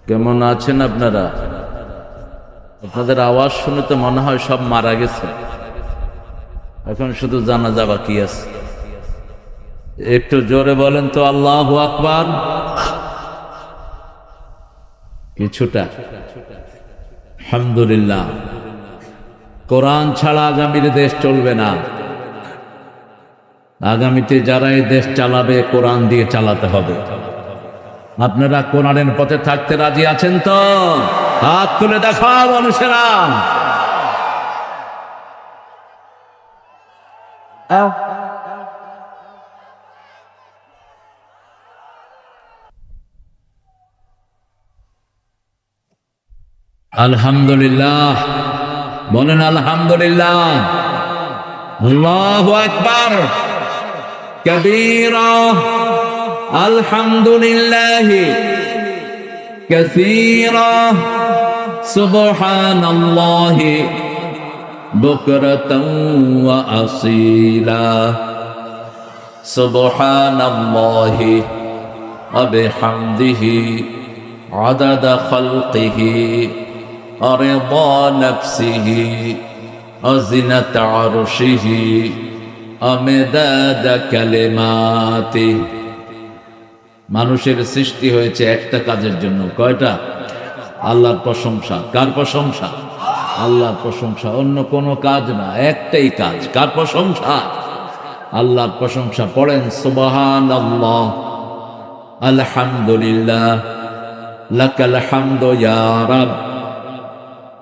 কেমন আছেন আপনারা? আপনাদের আওয়াজ শুনে তো মনে হয় সব মারা গেছে, এখন শুধু জানাজা বাকি আছে। একটু জোরে বলেন তো আল্লাহু আকবার। কিছুটা আলহামদুলিল্লাহ। কোরআন ছাড়া আগামীর দেশ চলবে না। আগামীতে যারা এই দেশ চালাবে কোরআন দিয়ে চালাতে হবে। আপনারা কোরআনের পথে থাকতে রাজি আছেন তো? হাত তুলে দেখাও মানুষেরা। আলহামদুলিল্লাহ বলেন, আলহামদুলিল্লাহ। আল্লাহু আকবার কবীরা, আলহামদুলিল্লাহ কাসীরা, সুবহানাল্লাহি বুকরাতাও ওয়া আসীলা, সুবহানাল্লাহি ওয়া বিহামদিহি আদাদা খালকিহি আরদা নাফসিহি আযিনাত আরশিহি আমিদাদা কালিমাতিহি। মানুষের সৃষ্টি হয়েছে একটা কাজের জন্য। কয়টা? আল্লাহর প্রশংসা। কার প্রশংসা? আল্লাহর প্রশংসা, অন্য কোনো কাজ না, একটাই কাজ। কার প্রশংসা? আল্লাহর প্রশংসা। পড়েন সুবহানাল্লাহ, আলহামদুলিল্লাহ, লাকাল হামদু ইয়া রাব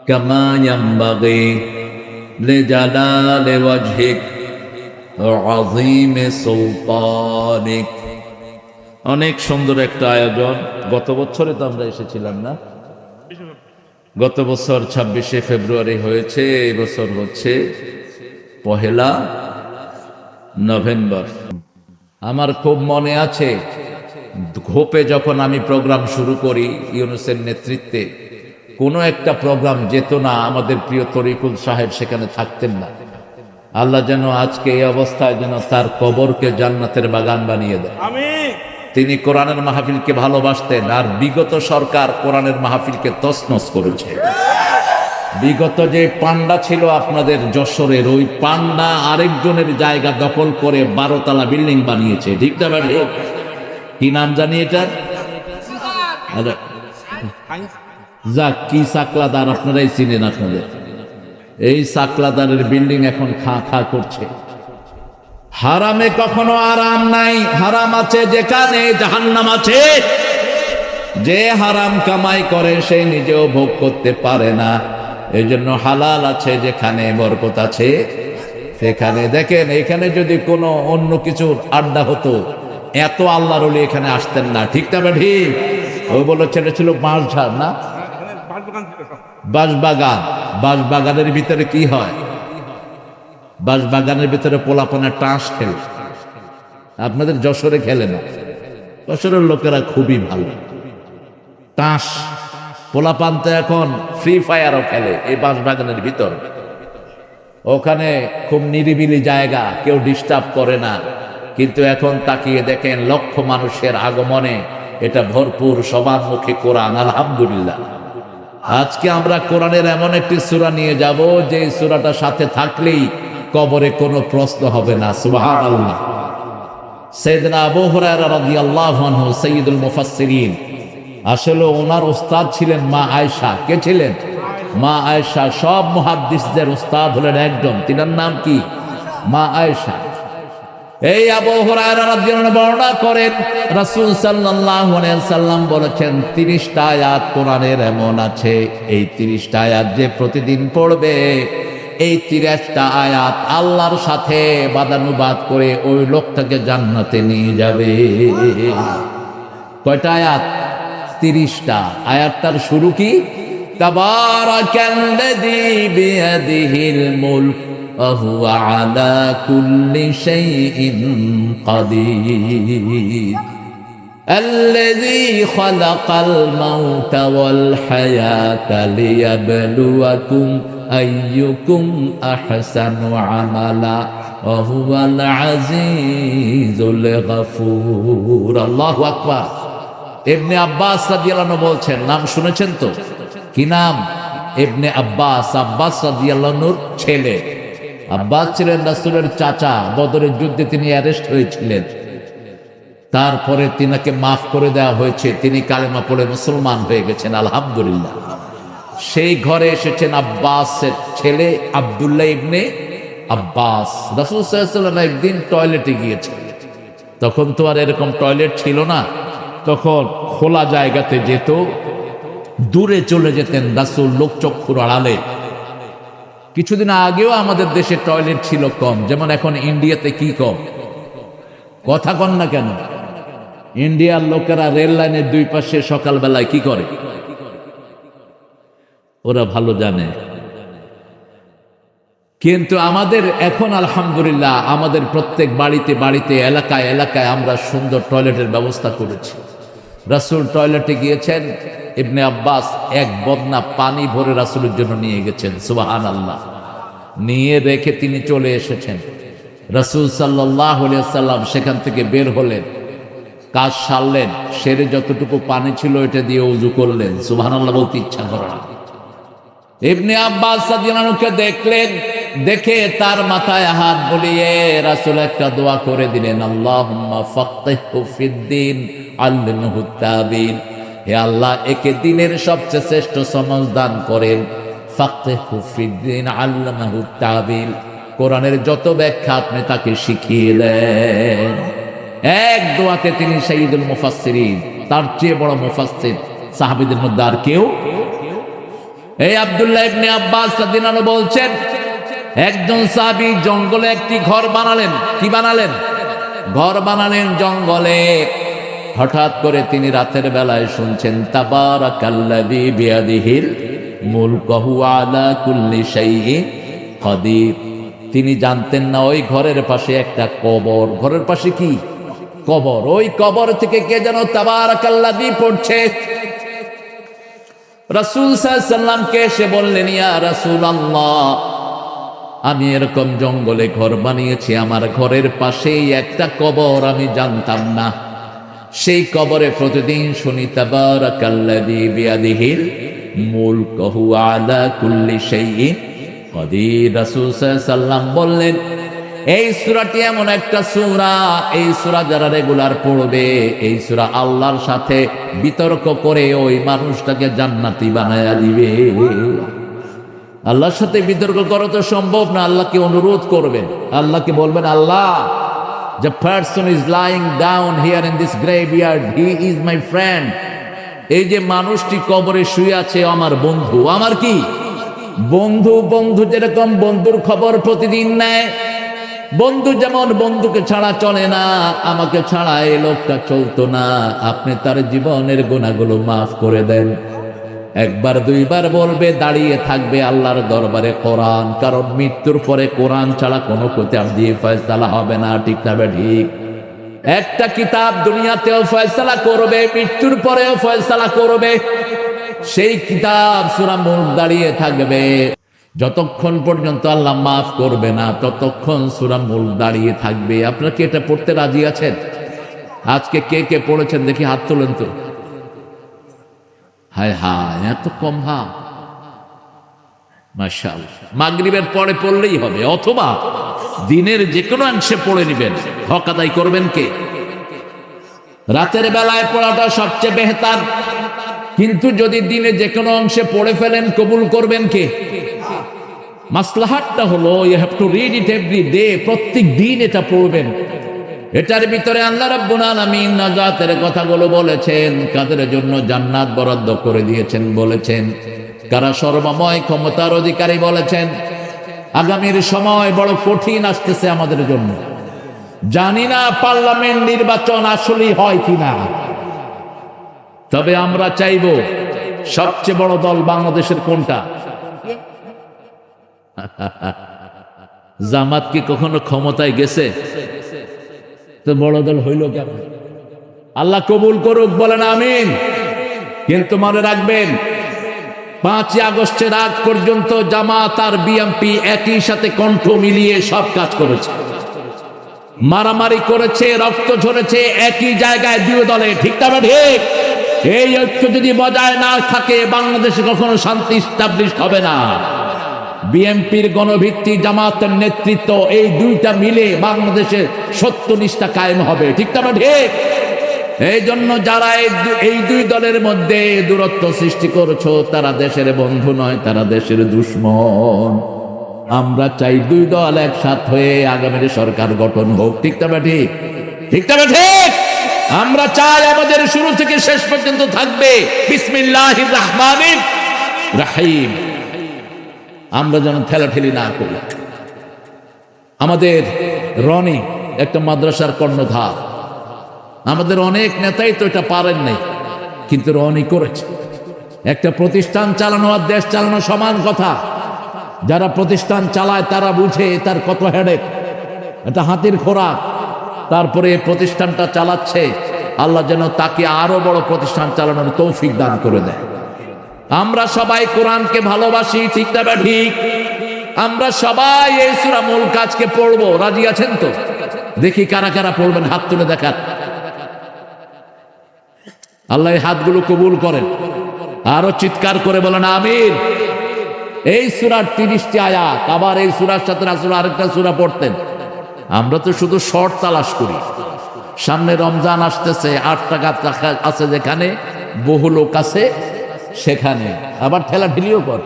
কামা ইয়ানবাগি লিজালালি ওয়াজহিক ওয়া আযীমি সুলতানিক। অনেক সুন্দর একটা আয়োজন। গত বছরে তো আমরা এসেছিলাম না? গত বছর 26শে ফেব্রুয়ারি হয়েছে, এই বছর হচ্ছে 1 নভেম্বর। আমার খুব মনে আছে, ঘোপে যখন আমি প্রোগ্রাম শুরু করি ইউনুসের নেতৃত্বে, কোনো একটা প্রোগ্রাম যেত না, আমাদের প্রিয় তরিকুল সাহেব সেখানে থাকতেন না। আল্লাহ যেন আজকে এই অবস্থায় যেন তার কবরকে জান্নাতের বাগান বানিয়ে দেয়। তিনি কোরআনের মাহফিলকে ভালোবাসতেন, আর বিগত সরকার কোরআনের মাহফিলকে তছনছ করেছে। বিগত যে পান্ডা ছিল আপনাদের যশোরের, ওই পান্ডা আরেকজনের জায়গা দখল করে 12 তলা বিল্ডিং বানিয়েছে। ঠিক না ভাই? কি নাম জানি এটা? যাক, কি সাকলাদার, আপনারাই চিনেন। আপনাদের এই সাকলাদারের বিল্ডিং এখন খা খা করছে। হারামে কখনো আরাম নাই। হারাম আছে যেখানে জাহান্নাম আছে। যে হারাম কামাই করে সে নিজেও ভোগ করতে পারে না। এই জন্য হালাল আছে যেখানে বরকত আছে সেখানে। দেখেন, এখানে যদি কোনো অন্য কিছুর আড্ডা হতো, এত আল্লাহর ওলি এখানে আসতেন না। ঠিক না ঠিক? ওই বলে ছেলে ছিল বাঁশঝাড় না, বাঁশবাগান। বাঁশবাগানের ভিতরে কি হয়? বাঁশবাগানের ভিতরে পোলাপনা টাস খেলে। আপনাদের যশোরে খেলে না? যশোরের লোকেরা খুবই ভালো। টাস পোলাপান তো এখন ফ্রি ফায়ারও খেলে এই বাঁশবাগানের ভিতর। ওখানে খুব নিরিবিলি জায়গা, কেউ ডিস্টার্ব করে না। কিন্তু এখন তাকিয়ে দেখেন, লক্ষ মানুষের আগমনে এটা ভরপুর, সবার মুখে কোরআন। আলহামদুলিল্লাহ। আজকে আমরা কোরআনের এমন একটি সূরা নিয়ে যাব যে সূরাটা সাথে থাকলেই কবরে কোনো প্রশ্ন হবে না। সুবহানাল্লাহ। সাইয়েদনা আবু হুরায়রা রাদিয়াল্লাহু আনহু সাইয়্যিদুল মুফাসসিরিন, আসলে ওনার উস্তাদ ছিলেন মা আয়েশা। কে ছিলেন? মা আয়েশা। সব মুহাদ্দিসদের উস্তাদ হলেন একজন, তিনার নাম কি? মা আয়েশা। এই আবু হুরায়রা রাদিয়াল্লাহু আনহু বর্ণনা করেন, রাসূল সাল্লাল্লাহু আলাইহি ওয়াসাল্লাম বলেছেন, 30টা আয়াত কোরআনের এমন আছে, এই 30টা আয়াত যে প্রতিদিন পড়বে, এই 30টা আয়াত আল্লাহর সাথে বাদানুবাদ করে ওই লোকটাকে জান্নাতে নিয়ে যাবে। কয়টা আয়াত? 30টা। আয়াতটার শুরু কি? তাবারাকাল্লাযী বিয়াদিহিল মুলক ওয়া হুয়া আলা কুল্লি শাইইন কাদির, الذي خلق الموت والحياة ليبلوكم أيكم أحسن عملا وهو العزيز الغفور. الله أكبر. ইবনে আব্বাস রাদিয়াল্লাহু আনহু বলছেন, নাম শুনেছেন তো? কি নাম? ইবনে আব্বাস। আব্বাস রাদিয়াল্লাহু আনহুর ছেলে। আব্বাস ছিলেন রাসূলের চাচা। বদরের যুদ্ধে তিনি অ্যারেস্ট হয়েছিলেন, তারপরে তিনাকে মাফ করে দেওয়া হয়েছে, তিনি কালেমা পড়ে মুসলমান হয়ে গেছেন, আলহামদুলিল্লাহ। সেই ঘরে এসেছেন আব্বাসের ছেলে আব্দুল্লাহ ইবনে আব্বাস। রাসূল সাল্লাল্লাহু আলাইহি ওয়াসাল্লাম একদিন টয়লেটে গিয়েছেন, তখন তো আর এরকম টয়লেট ছিল না, তখন খোলা জায়গাতে যেত, দূরে চলে যেতেন রাসূল লোকচক্ষুর আড়ালে। কিছুদিন আগেও আমাদের দেশে টয়লেট ছিল কম, যেমন এখন ইন্ডিয়াতে কি কম, কথা কন না কেন? ইন্ডিয়ার লোকেরা রেল লাইনের দুই পাশে সকালবেলায় কি করে ওরা ভালো জানে। কিন্তু আমাদের এখন আলহামদুলিল্লাহ আমাদের প্রত্যেক বাড়িতে বাড়িতে এলাকায় এলাকায় আমরা সুন্দর টয়লেটের ব্যবস্থা করেছি। রাসূল টয়লেটে গিয়েছেন, ইবনে আব্বাস এক বদনা পানি ভরে রাসূলের জন্য নিয়ে গেছেন, সুবহানাল্লাহ। নিয়ে রেখে তিনি চলে এসেছেন। রাসূল সাল্লাল্লাহু আলাইহি ওয়াসাল্লাম সেখান থেকে বের হলেন, কাজ সারলেন, সেরে যতটুকু পানি ছিল এটা দিয়ে ওযু করলেন। সুবহানাল্লাহ বলতে ইচ্ছা করে না। ইবনে আব্বাস রাদিয়াল্লাহু আনহুকে দেখলেন, দেখে তার মাথায় হাত বুলিয়ে রাসূল একটা দোয়া করে দিলেন, আল্লাহুম্মা ফাক্কিহহু ফিদ্দীন আল্লিমহু তাবিল। হে আল্লাহ, একে দ্বীনের সবচেয়ে শ্রেষ্ঠ সমঝ দান করেন। ফাক্কিহহু ফিদ্দীন আল্লিমহু তাবিল, কোরআনের যত ব্যাখ্যা আপনি তাকে শিখিয়ে দেন। এক দোয়াতে তিনি সাইয়্যিদুল মুফাসসিরিন, তার চেয়ে বড় মুফাসসির সাহাবীদের মধ্যে আর কেউ। এই আব্দুল্লাহ ইবনে আব্বাস রাদিয়াল্লাহু আনহু বলছেন, একজন সাহাবী জঙ্গলে একটি ঘর বানালেন। কি বানালেন? ঘর বানালেন জঙ্গলে। হঠাৎ করে তিনি রাতের বেলায় শুনছেন, তাবারাকাল্লাযী বিয়াদিহিল মুলকু আলা কুল্লি শাইইন কাদির। তিনি জানতেন না ওই ঘরের পাশে একটা কবর। ঘরের পাশে কি? কবর। ওই কবর থেকে কে যেন তাবারাকাল্লাযী পড়ছে। রাসূল সাল্লাল্লাহু আলাইহি ওয়াসাল্লামকে এসে বললেন, ইয়া রাসূলুল্লাহ, আমি এরকম জঙ্গলে ঘর বানিয়েছি, আমার ঘরের পাশেই একটা কবর, আমি জানতাম না। সেই কবরে প্রতিদিন শুনি তাবারাকাল্লাযী বিয়াদিহিল মুলকু আলা কুল্লি শাইইন কাদির। রাসূল সাল্লাল্লাহু আলাইহি ওয়াসাল্লাম বললেন, এই সূরাটি এমন একটা সূরা, এই সূরা যারা রেগুলার পড়বে, এই সূরা আল্লাহর সাথে বিতর্ক করে ওই মানুষটাকে জান্নাতি বানায়া দিবে। আল্লাহর সাথে বিতর্ক করা তো সম্ভব না। আল্লাহকে অনুরোধ করবেন, আল্লাহকে বলবেন, আল্লাহ, the person is lying down here in this graveyard, he is my friend. এই যে মানুষটি কবরে শুয়ে আছে আমার বন্ধু। আমার কি বন্ধু? বন্ধু যেরকম বন্ধুর খবর প্রতিদিন নেয়, বন্ধু যেমন বন্ধুকে ছাড়া চলে না, আমাকে ছাড়া এই লোকটা চলতো না, আপনি তার জীবনের গুনাহগুলো মাফ করে দেন। একবার দুইবার বলবে, দাঁড়িয়ে থাকবে আল্লাহর দরবারে কোরআন, কারণ মৃত্যুর পরে কোরআন ছাড়া কোনো কিতাব দিয়ে ফয়সালা হবে না। ঠিক না ঠিক? একটা কিতাব দুনিয়াতেও ফয়সালা করবে, মৃত্যুর পরেও ফয়সালা করবে। সেই কিতাব সূরা মুলক দাঁড়িয়ে থাকবে। যতক্ষণ পর্যন্ত আল্লাহ মাফ করবে না ততক্ষণ সূরা মুলক দাঁড়িয়ে থাকবে। আপনারা কি এটা পড়তে রাজি আছেন? আজকে কে কে পড়েছেন দেখি হাত তোলেন তো। হায় হায়, এত কম হাত। মাশাআল্লাহ। মাগরিবের পরে পড়লেই হবে, অথবা দিনের যে কোনো অংশে পড়ে নেবেন। হক আদায় করবেন কে? রাতের বেলায় পড়াটা সবচেয়ে বেহতার, কিন্তু যদি দিনে যে কোনো অংশে পড়ে ফেলেন, কবুল করবেন কে? মাসলাহাতটা হলো you have to read it every day. প্রত্যেক দিন এটা পড়বেন। এটার ভিতরে আল্লাহ রাব্বুল আলামিন নাজাতের কথাগুলো বলেছেন, কাদের জন্য জান্নাত বরাদ্দ করে দিয়েছেন বলেছেন, কারা সর্বময় ক্ষমতার অধিকারী বলেছেন। আগামীর সময় বড় কঠিন আসতেছে আমাদের জন্য। জানি না পার্লামেন্ট নির্বাচন আসলেই হয় কিনা, তবে আমরা চাইব সবচেয়ে বড় দল বাংলাদেশের কোনটা? জামাত কি কখনো ক্ষমতায় গেছে? তো বড় দল হইল কেন? আল্লাহ কবুল করুক, বলেন আমিন। কিন্তু মনে রাখবেন, 5ই আগস্টের আগ পর্যন্ত জামাত আর বিএনপি একই সাথে কণ্ঠ মিলিয়ে সব কাজ করেছে, মারামারি করেছে, রক্ত ঝরেছে একই জায়গায় দুই দলে। ঠিক না ঠিক? এই ঐক্য যদি বজায় না থাকে বাংলাদেশে কখনো শান্তি স্টাবলিশ হবে না। বিএনপির গণভিত্তি, জামাতের নেতৃত্ব, এই দুইটা মিলে বাংলাদেশের সত্যনিষ্ঠা কায়েম হবে। ঠিক না ঠিক? এই জন্য যারা এই দুই দলের মধ্যে দূরত্ব সৃষ্টি করছো তারা দেশের বন্ধু নয়, তারা দেশের দুশ্মন। আমরা চাই দুই দল একসাথ হয়ে আগামী সরকার গঠন হোক। ঠিক না ঠিক? ঠিক না ঠিক? আমরা চাই আমাদের শুরু থেকে শেষ পর্যন্ত থাকবে বিসমিল্লাহির রহমানির রহিম। আমরা যেন ঠেলাঠেলি না করি। আমাদের রনি একটা মাদ্রাসার কর্ণধার, আমাদের অনেক নেতাই তো এটা পারেন নাই, কিন্তু রনি করেছে। একটা প্রতিষ্ঠান চালানো আর দেশ চালানো সমান কথা। যারা প্রতিষ্ঠান চালায় তারা বুঝে তার কত হেডেক, এটা হাতির খোরাক। তারপরে প্রতিষ্ঠানটা চালাচ্ছে, আল্লাহ যেন তাকে আরো বড় প্রতিষ্ঠান চালানোর তৌফিক দান করে দেয়। আমরা সবাই কোরআনকে ভালোবাসি, ঠিক না ঠিক? আমরা সবাই এই সূরা মুলক আজকে পড়বো, রাজি আছেন তো? দেখি কারা কারা পড়বেন, হাত তুলে দেখান। আল্লাহ এই হাতগুলো কবুল করেন। আরো চিৎকার করে বলেন আমিন। এই সূরার 30টি আয়াত, আবার এই সূরার সাথে রাসূল আরেকটা সূরা পড়তেন। আমরা তো শুধু শর্ট তালাশ করি। সামনে রমজান আসতেছে, 8 টাকা আছে যেখানে, বহু লোক আছে সেখানে, আবার ঠেলা ঢিলিও কর।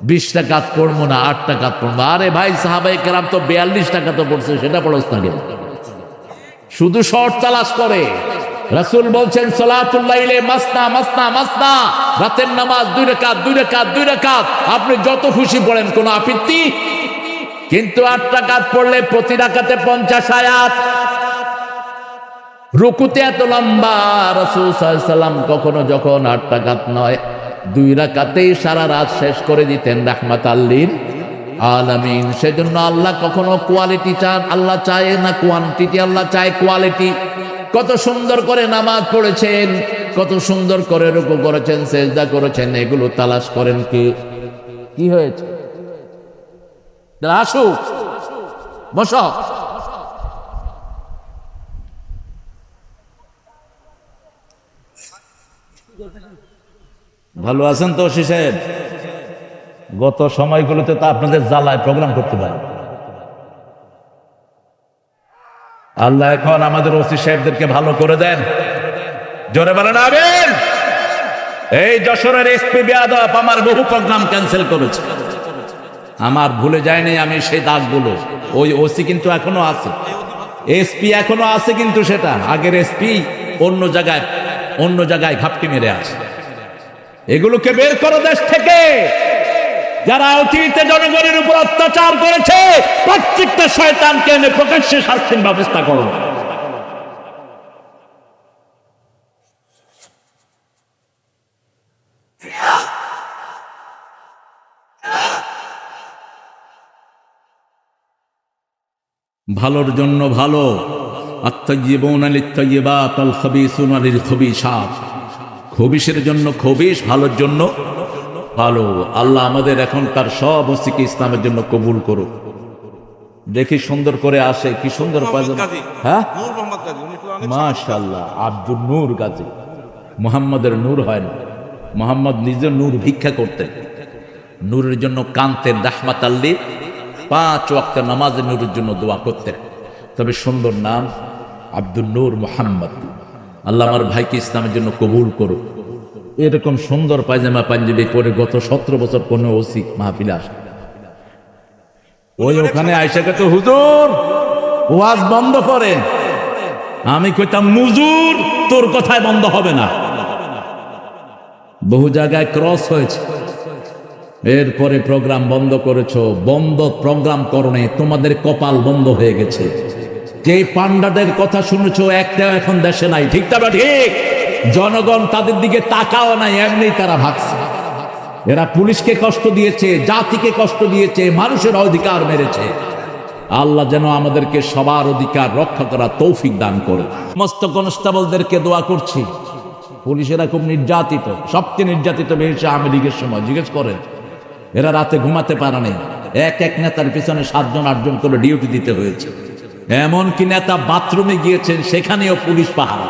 20 টাকা পড়বো না, 8 টাকা পড়বো। আরে ভাই, সাহাবায়ে কেরাম তো 42 টাকা তো পড়ছে, সেটা পড়ছ না কেন? শুধু শর্ট তালাশ করে। রাসূল বলছেন সালাতুল লাইলে মাসনা মাসনা মাসনা, রাতের নামাজ 2 রাকাত 2 রাকাত 2 রাকাত, আপনি যত খুশি পড়েন, কোনো আপত্তি। কিন্তু 8 রাকাত পড়লে প্রতি রাকাতে 50 আয়াত, রুকুতে এত লম্বা। রাসূল সাল্লাল্লাহু আলাইহি সাল্লাম কখনো যখন 8 রাকাত নয় 2 রাকাতেই সারা রাত শেষ করে দিতেন রাহমাতাল লিল আলামিন। সেজন্য আল্লাহ কখনো কোয়ালিটি চান, আল্লাহ চায় না কোয়ান্টিটি, আল্লাহ চায় কোয়ালিটি। কত সুন্দর করে নামাজ পড়েছেন, কত সুন্দর করে রুকু করেছেন, সেজদা করেছেন, এগুলো তালাশ করেন। কি হয়েছে? আসুক, বসো। ভালো আছেন তো ওসি সাহেব? গত সময়গুলোতে তো আপনাদের জ্বালায় প্রোগ্রাম করতে পারেন। আল্লাহ এখন আমাদের ওসি সাহেবদেরকে ভালো করে দেন। জোরে বলেন আমিন। এই যশোরের এসপি বেয়াদব আমার বহু প্রোগ্রাম ক্যান্সেল করেছে। আমার ভুলে যায়নি আমি সেই দাগগুলো। ওই ওসি কিন্তু এখনো আছে, এসপি এখনো আছে, কিন্তু সেটা আগের এসপি অন্য জায়গায় ঘাপটি মেরে আছে। এগুলোকে বের করো দেশ থেকে। যারা অতীতে জনগণের উপর অত্যাচার করেছে প্রত্যেকটা শয়তানকে এনে প্রকাশ্যে শাস্তির ব্যবস্থা করো। ভালোর জন্য ভালো, আত-তাইয়্যিবুনা লিত-তাইয়্যিবাত আল-খাবিসুনা লিল-খাবিসাত। খবিশের জন্য খবিশ, ভালোর জন্য ভালো। আল্লাহ আমাদের এখনকার সব ওসিকে ইসলামের জন্য কবুল করুক। দেখি সুন্দর করে আসে, কি সুন্দর পায়জামা। হ্যাঁ, মাশাআল্লাহ, আব্দুল নূর গাজী। মুহাম্মদের নূর হয় না, মুহাম্মদ নিজে নূর ভিক্ষা করতেন, নূরের জন্য কানতেন, রাহমাতাল লিল 5 ওয়াক্ত নামাজে নূরের জন্য দোয়া করতেন। তবে সুন্দর নাম আব্দুল নূর মুহাম্মদ। আল্লাহ আমার ভাইকে ইসলামের জন্য কবুল করুক। এরকম সুন্দর পায়জামা পাঞ্জাবি পরে গত 17 বছর কোনো ওসি মাহফিলে আসে। ওখানে আয়েশাকে তো হুজুর ওয়াজ বন্ধ করেন, আমি কইতাম মুজুর তোর কথায় বন্ধ হবে না। বহু জায়গায় ক্রস হয়েছে, এরপরে প্রোগ্রাম বন্ধ করেছো। বন্ধ প্রোগ্রাম করনে, তোমাদের কপাল বন্ধ হয়ে গেছে। যে পান্ডাদের কথা শুনেছো একটাও এখন দেশে নাই। ঠিক না ঠিক? জনগণ তাদের দিকে তাকাও নাই, এমনি তারা ভাগছে। এরা পুলিশকে কষ্ট দিয়েছে, জাতিকে কষ্ট দিয়েছে, মানুষের অধিকার মেরেছে। আল্লাহ যেন আমাদেরকে সবার অধিকার রক্ষা করা তৌফিক দান করে। সমস্ত কনস্টেবলদেরকে দোয়া করছি। পুলিশেরা খুব নির্যাতিত, সবচেয়ে নির্যাতিত হয়েছে আওয়ামী লীগের সময়। জিজ্ঞেস করেন, এরা রাতে ঘুমাতে পারে নাই। এক নেতার পিছনে 7 জন 8 জন করে ডিউটি দিতে হয়েছে। এমনকি নেতা বাথরুমে গিয়েছেন, সেখানেও পুলিশ পাহারা।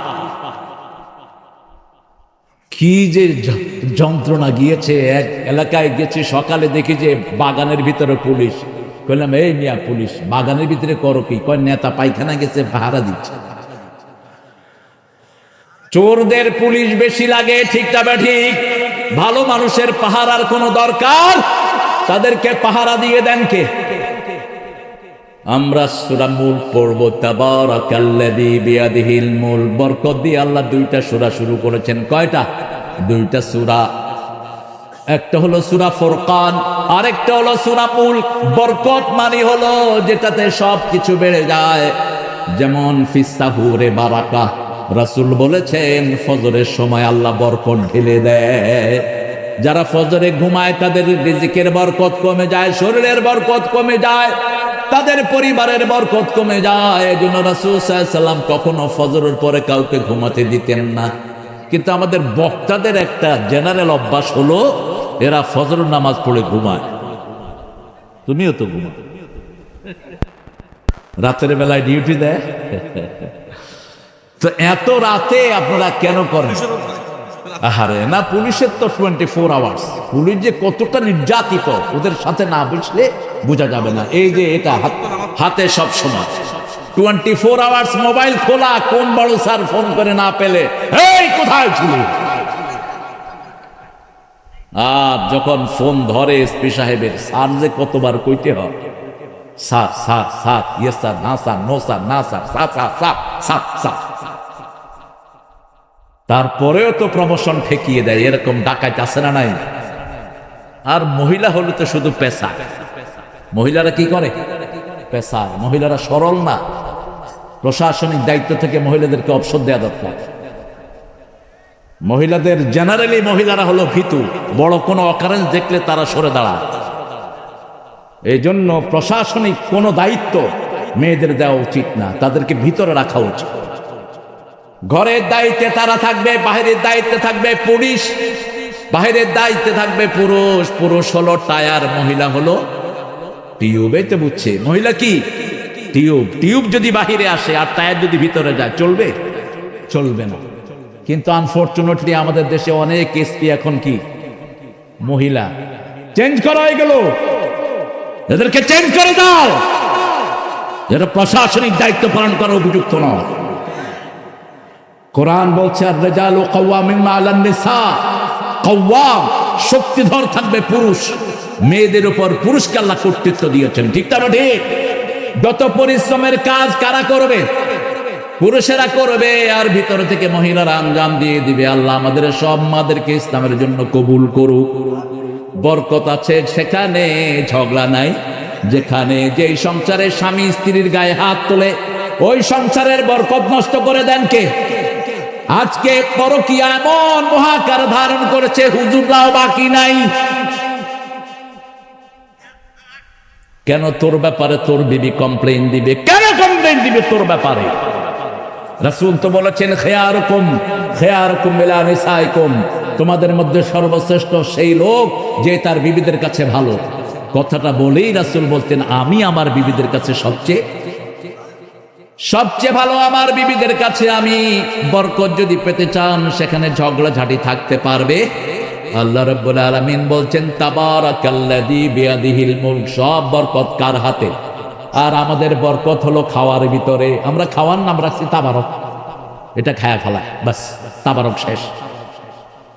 কি যে যন্ত্রণা গিয়েছে। এক এলাকায় গেছি, সকালে দেখি যে বাগানের ভিতরে পুলিশ। কইলাম, এই মিয়া পুলিশ বাগানের ভিতরে করো কি? কয় নেতা পায়খানা গেছে, পাহারা দিচ্ছে। চোরদের পুলিশ বেশি লাগে, ঠিক না ঠিক? ভালো মানুষের পাহারার কোনো দরকার? তাদেরকে পাহারা দিয়ে দেন কে? আমরা সূরা মুল্ক পড়ব, তাবারাকাল্লাযী বিয়াদিহিল মুল্ক। বরকত দিয়ে আল্লাহ দুইটা সূরা শুরু করেছেন। কয়টা? দুইটা সূরা। একটা হলো সূরা ফুরকান, আরেকটা হলো সূরা মুল্ক। বরকত মানে হলো যেটাতে সব কিছু বেড়ে যায়। যেমন ফিস সাহুরে বারাকা, রাসূল বলেছেন ফজরের সময় আল্লাহ বরকত ঢেলে দেয়। যারা ফজরে ঘুমায় তাদের রিজিকের বরকত কমে যায়, শরীরের বরকত কমে যায়, তাদের পরিবারের বরকত কমে যায়। এজন্য রাসূল সাল্লাল্লাহু আলাইহি ওয়াসাল্লাম কখনো ফজরের পরে কাউকে ঘুমাতে দিতেন না। কিন্তু আমাদের বক্তাদের একটা জেনারেল অভ্যাস হলো এরা ফজরের নামাজ পড়ে ঘুমায়। তুমিও তো ঘুমাও, রাতের বেলায় ডিউটি দেয়। তো এত রাতে আপনারা কেন করেন? আহারে না, পুলিশের তো 24 আওয়ার্স। পুলিশ যে কতটা নির্যাতিত ওদের সাথে না বুঝলে বোঝা যাবে না। এই যে এটা হাতে সব সময় 24 আওয়ার্স মোবাইল খোলা, কোন বড় স্যার ফোন করে না পেলে এই কোথায় ছিল। আর যখন ফোন ধরে এসপি সাহেবের, স্যার যে কতবার কইতে হয়, sir sir sir, yes sir, না স্যার, নো স্যার, না sir, sir sir sir sir sir. তারপরেও তো প্রমোশন ঠেকিয়ে দেয়। এরকম ডাকাত আছে না নাই? আর মহিলা হলে তো শুধু পেশা। মহিলারা কি করে? পেশা। মহিলারা সরল না। প্রশাসনিক দায়িত্ব থেকে মহিলাদেরকে অবসর দেওয়া দরকার। মহিলাদের জেনারেলি মহিলারা হলো ভীতু, বড় কোনো অকারেন্স দেখলে তারা সরে দাঁড়ায়। এই জন্য প্রশাসনিক কোনো দায়িত্ব মেয়েদের দেওয়া উচিত না, তাদেরকে ভিতরে রাখা উচিত। ঘরের দায়িত্বে তারা থাকবে, বাহিরের দায়িত্বে থাকবে পুলিশ, বাহিরের দায়িত্বে থাকবে পুরুষ। পুরুষ হলো টায়ার, মহিলা হলো টিউব। এই তো বুঝছে, মহিলা কি? টিউব। টিউব যদি বাহিরে আসে আর টায়ার যদি ভিতরে যায়, চলবে? চলবে না। কিন্তু আনফরচুনেটলি আমাদের দেশে অনেক এসপি এখন কি মহিলা। চেঞ্জ করা হয়ে গেল, এদেরকে চেঞ্জ করে দাও। যারা প্রশাসনিক দায়িত্ব পালন করা উপযুক্ত নয়। কোরআন বলছে আর রিজালু কাওয়ামিন আলান নিসা, কাওয়াম শক্তিধর থাকবে পুরুষ। মেয়েদের উপর পুরুষকে আল্লাহ কর্তৃত্ব দিয়েছেন, ঠিক না ঠিক? যত পরিশ্রমের কাজ কারা করবে? পুরুষেরা করবে, আর ভিতর থেকে মহিলারা আঞ্জাম দিয়ে দিবে। আল্লাহ আমাদের সব মাদেরকে ইসলামের জন্য কবুল করুক। বরকত আছে সেখানে, ঝগড়া নাই। যেখানে যেই সংসারে স্বামী স্ত্রীর গায়ে হাত তোলে, ওই সংসারের বরকত নষ্ট করে দেন কে? আজকে পরকীয়া এমন মহাকার ধারণ করেছে, হুজুররাও বাকি নাই। কেন? তোর ব্যাপারে তোর বিবি কমপ্লেইন দিবে। কেন কমপ্লেইন দিবে তোর ব্যাপারে? রাসূল তো বলেছেন খেয়ারকুম খেয়ারকুম বিলা নিসাইকুম, তোমাদের মধ্যে সর্বশ্রেষ্ঠ সেই লোক যে তার বিবিদের কাছে ভালো। কথাটা বলেই রাসূল বলতেন, আমি আমার বিবিদের কাছে সবচেয়ে ভালো। আমার বিবিদের কাছে আমি। বরকত যদি পেতে চান, সেখানে ঝগড়াঝাটি থাকতে পারবে। আল্লাহ রাব্বুল আলামিন বলছেন তাবারাকাল্লাযী বিয়াদিহিল মুলক, সব বরকত কার হাতে? আর আমাদের বরকত হলো খাওয়ার ভিতরে। আমরা খাওয়ার নাম রাখছি তাবারক, এটা খায়া ফেলায়, বাস তাবারক শেষ।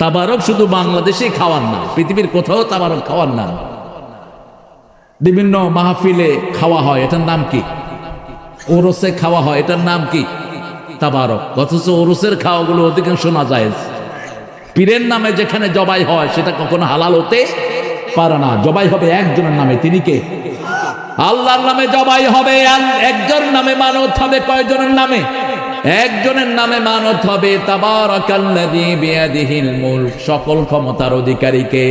তাবারক শুধু বাংলাদেশেই খাওয়ার নাম, পৃথিবীর কোথাও তাবারক খাওয়ার নাম। বিভিন্ন মাহফিলে খাওয়া হয়, এটার নাম কি? ওরসে খাওয়া হয়, এটার নাম কি? তাবারক। অথচ ওরসের খাওয়াগুলো অধিকাংশ নাজায়েজ। পীরের নামে যেখানে জবাই হয় সেটা কখনো হালাল হতে পারে না। জবাই হবে একজনের নামে, তিনি কে? আল্লাহর নামে জবাই হবে। একজন নামে মানত হবে। কয়জনের নামে? একজনের নামে মানত হবে। তাবারাকাল্লাযী বিয়াদিহিল মুলক, সকল ক্ষমতার অধিকারীকে।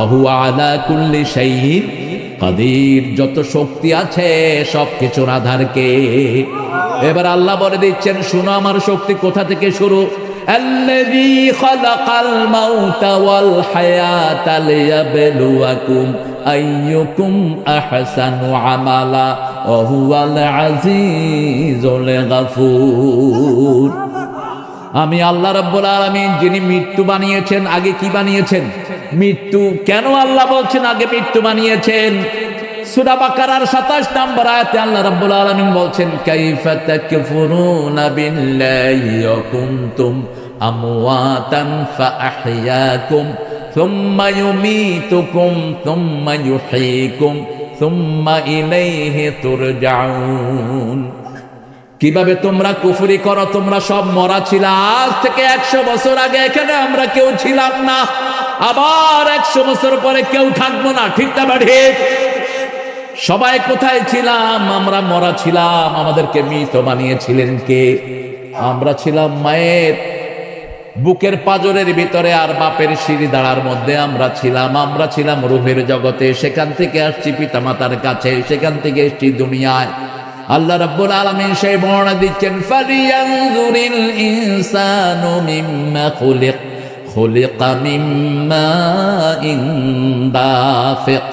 ওয়া আলা কুল্লি শাইইন কাদির, যত শক্তি আছে সবকিছুর আধারকে। এবার আল্লাহ বলে দিচ্ছেন, শুনো আমার শক্তি কোথা থেকে শুরু। আল্লাযী খালাকাল মাউতা ওয়াল হায়াতা লিয়াবলুয়াকুম আইয়ুকুম আহসানু আমালা ওয়া হুয়াল আজিজুল গাফুর। আমি আল্লাহ রাব্বুল আলামিন যিনি মৃত্যু বানিয়েছেন, আগে কি বানিয়েছেন? মৃত্যু। কেন আল্লাহ বলছেন আগে মৃত্যু বানিয়েছেন? সূরা বাকারার ২৭ নম্বর আয়াতে আল্লাহ রাব্বুল আলামিন বলছেন, কাইফা তাকফুরুনা বিল্লাহি ওয়া কুনতুম আমওয়াতান ফাআহইয়াকুম সুম্মা ইউমীতুকুম সুম্মা ইউহয়ীকুম সুম্মা ইলাইহি তুরজাউন। কিভাবে তোমরা কুফরি করো? তোমরা সব মরা ছিল। আজ থেকে ১০০ বছর আগে এখানে আমরা কেউ ছিলাম না, আবার ১০০ বছর পরে কেউ থাকবো না, ঠিক না ঠিক? সবাই কোথায় ছিলাম? আমরা মরা ছিলাম। আমাদেরকে মৃত বানিয়েছিলেন কে? আমরা ছিলাম মায়ের বুকের পাঁজরের ভিতরে আর বাপের সিঁড়ি দাঁড়ার মধ্যে আমরা ছিলাম রূহের জগতে। সেখান থেকে আসছি পিতামাতার কাছে, সেখান থেকে এসছি দুনিয়ায়। আল্লাহ রাব্বুল আলামিন সেই বর্ণনা দিচ্ছেন, ফালিয়ানজুরিল ইনসানু মিম্মা খুলিক, খুলিকা মিম্মা দাফিক